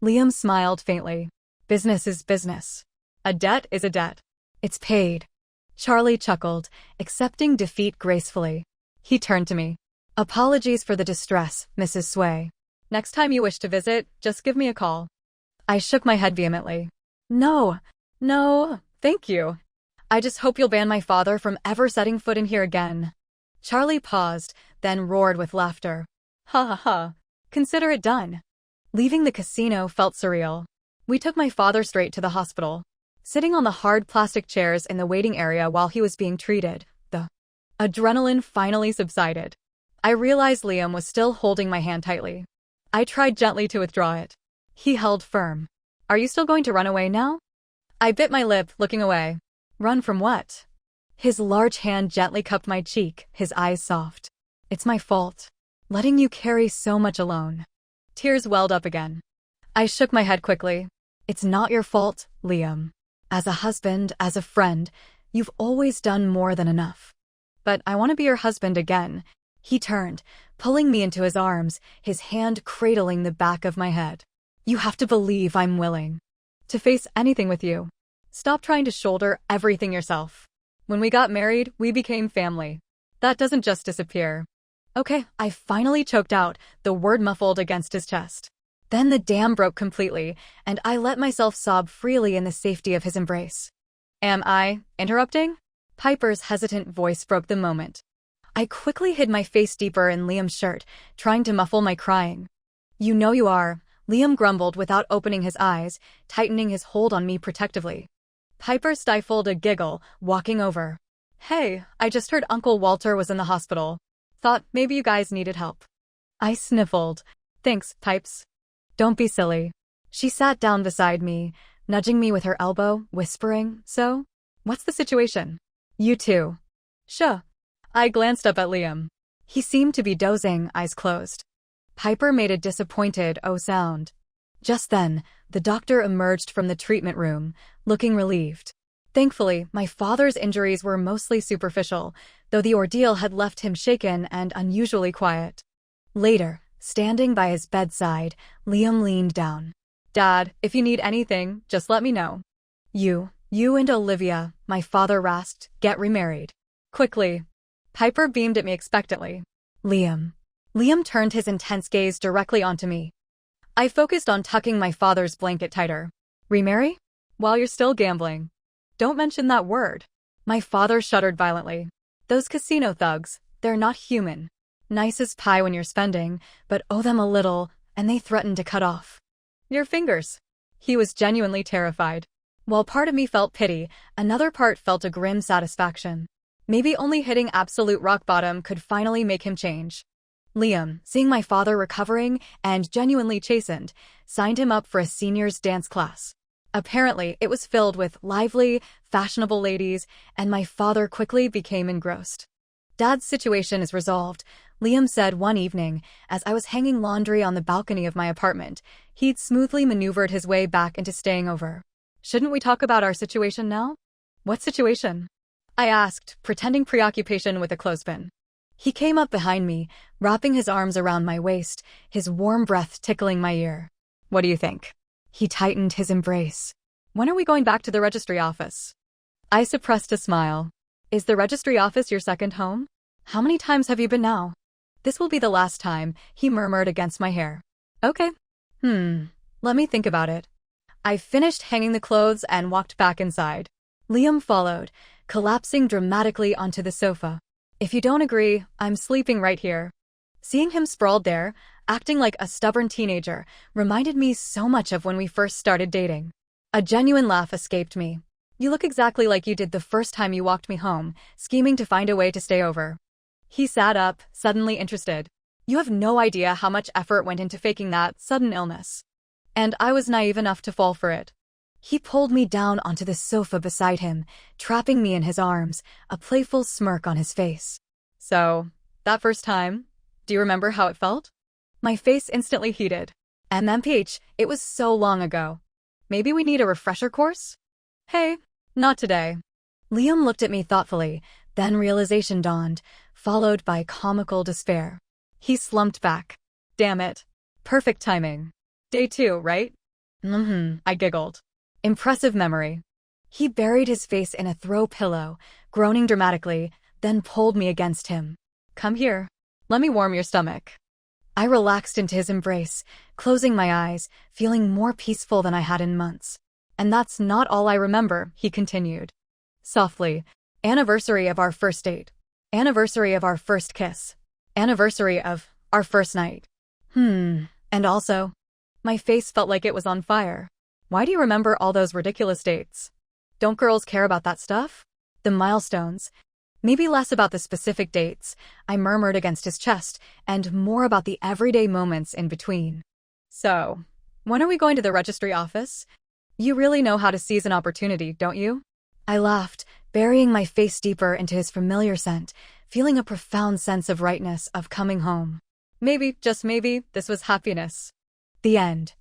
S1: Liam smiled faintly. "Business is business. A debt is a debt. It's paid." Charlie chuckled, accepting defeat gracefully. He turned to me. "Apologies for the distress, Mrs. Sway. Next time you wish to visit, just give me a call." I shook my head vehemently. No, thank you. I just hope you'll ban my father from ever setting foot in here again." Charlie paused, then roared with laughter. "Ha ha ha. Consider it done." Leaving the casino felt surreal. We took my father straight to the hospital. Sitting on the hard plastic chairs in the waiting area while he was being treated, the adrenaline finally subsided. I realized Liam was still holding my hand tightly. I tried gently to withdraw it. He held firm. "Are you still going to run away now?" I bit my lip, looking away. "Run from what?" His large hand gently cupped my cheek, his eyes soft. "It's my fault. Letting you carry so much alone." Tears welled up again. I shook my head quickly. "It's not your fault, Liam. As a husband, as a friend, you've always done more than enough. But I want to be your husband again." He turned, pulling me into his arms, his hand cradling the back of my head. "You have to believe I'm willing to face anything with you. Stop trying to shoulder everything yourself. When we got married, we became family. That doesn't just disappear." "Okay," I finally choked out, the word muffled against his chest. Then the dam broke completely, and I let myself sob freely in the safety of his embrace. "Am I interrupting?" Piper's hesitant voice broke the moment. I quickly hid my face deeper in Liam's shirt, trying to muffle my crying. You know you are, Liam grumbled without opening his eyes, tightening his hold on me protectively. Piper stifled a giggle, walking over. Hey, I just heard Uncle Walter was in the hospital. Thought maybe you guys needed help. I sniffled. Thanks, Pipes. Don't be silly. She sat down beside me, nudging me with her elbow, whispering, So? What's the situation? You too. Sure. I glanced up at Liam. He seemed to be dozing, eyes closed. Piper made a disappointed oh sound. Just then, the doctor emerged from the treatment room, looking relieved. Thankfully, my father's injuries were mostly superficial, though the ordeal had left him shaken and unusually quiet. Later, standing by his bedside, Liam leaned down. Dad, if you need anything, just let me know. You and Olivia, my father rasped, get remarried. Quickly. Piper beamed at me expectantly. Liam turned his intense gaze directly onto me. I focused on tucking my father's blanket tighter. Remarry? While you're still gambling. Don't mention that word. My father shuddered violently. Those casino thugs, they're not human. Nice as pie when you're spending, but owe them a little, and they threaten to cut off your fingers. He was genuinely terrified. While part of me felt pity, another part felt a grim satisfaction. Maybe only hitting absolute rock bottom could finally make him change. Liam, seeing my father recovering and genuinely chastened, signed him up for a seniors dance class. Apparently, it was filled with lively, fashionable ladies, and my father quickly became engrossed. Dad's situation is resolved, Liam said one evening, as I was hanging laundry on the balcony of my apartment. He'd smoothly maneuvered his way back into staying over. Shouldn't we talk about our situation now? What situation? I asked, pretending preoccupation with a clothespin. He came up behind me, wrapping his arms around my waist, his warm breath tickling my ear. What do you think? He tightened his embrace. When are we going back to the registry office? I suppressed a smile. Is the registry office your second home? How many times have you been now? This will be the last time, he murmured against my hair. Okay. Let me think about it. I finished hanging the clothes and walked back inside. Liam followed, collapsing dramatically onto the sofa. If you don't agree, I'm sleeping right here. Seeing him sprawled there, acting like a stubborn teenager, reminded me so much of when we first started dating. A genuine laugh escaped me. You look exactly like you did the first time you walked me home, scheming to find a way to stay over. He sat up, suddenly interested. You have no idea how much effort went into faking that sudden illness. And I was naive enough to fall for it. He pulled me down onto the sofa beside him, trapping me in his arms, a playful smirk on his face. So, that first time, do you remember how it felt? My face instantly heated. MMPH, it was so long ago. Maybe we need a refresher course? Hey, not today. Liam looked at me thoughtfully, then realization dawned, followed by comical despair. He slumped back. Damn it. Perfect timing. Day 2, right? I giggled. Impressive memory. He buried his face in a throw pillow, groaning dramatically, then pulled me against him. Come here. Let me warm your stomach. I relaxed into his embrace, closing my eyes, feeling more peaceful than I had in months. And that's not all I remember, he continued. Softly. Anniversary of our first date. Anniversary of our first kiss. Anniversary of our first night. And also, my face felt like it was on fire. Why do you remember all those ridiculous dates? Don't girls care about that stuff? The milestones. Maybe less about the specific dates, I murmured against his chest, and more about the everyday moments in between. So, when are we going to the registry office? You really know how to seize an opportunity, don't you? I laughed, burying my face deeper into his familiar scent, feeling a profound sense of rightness of coming home. Maybe, just maybe, this was happiness. The end.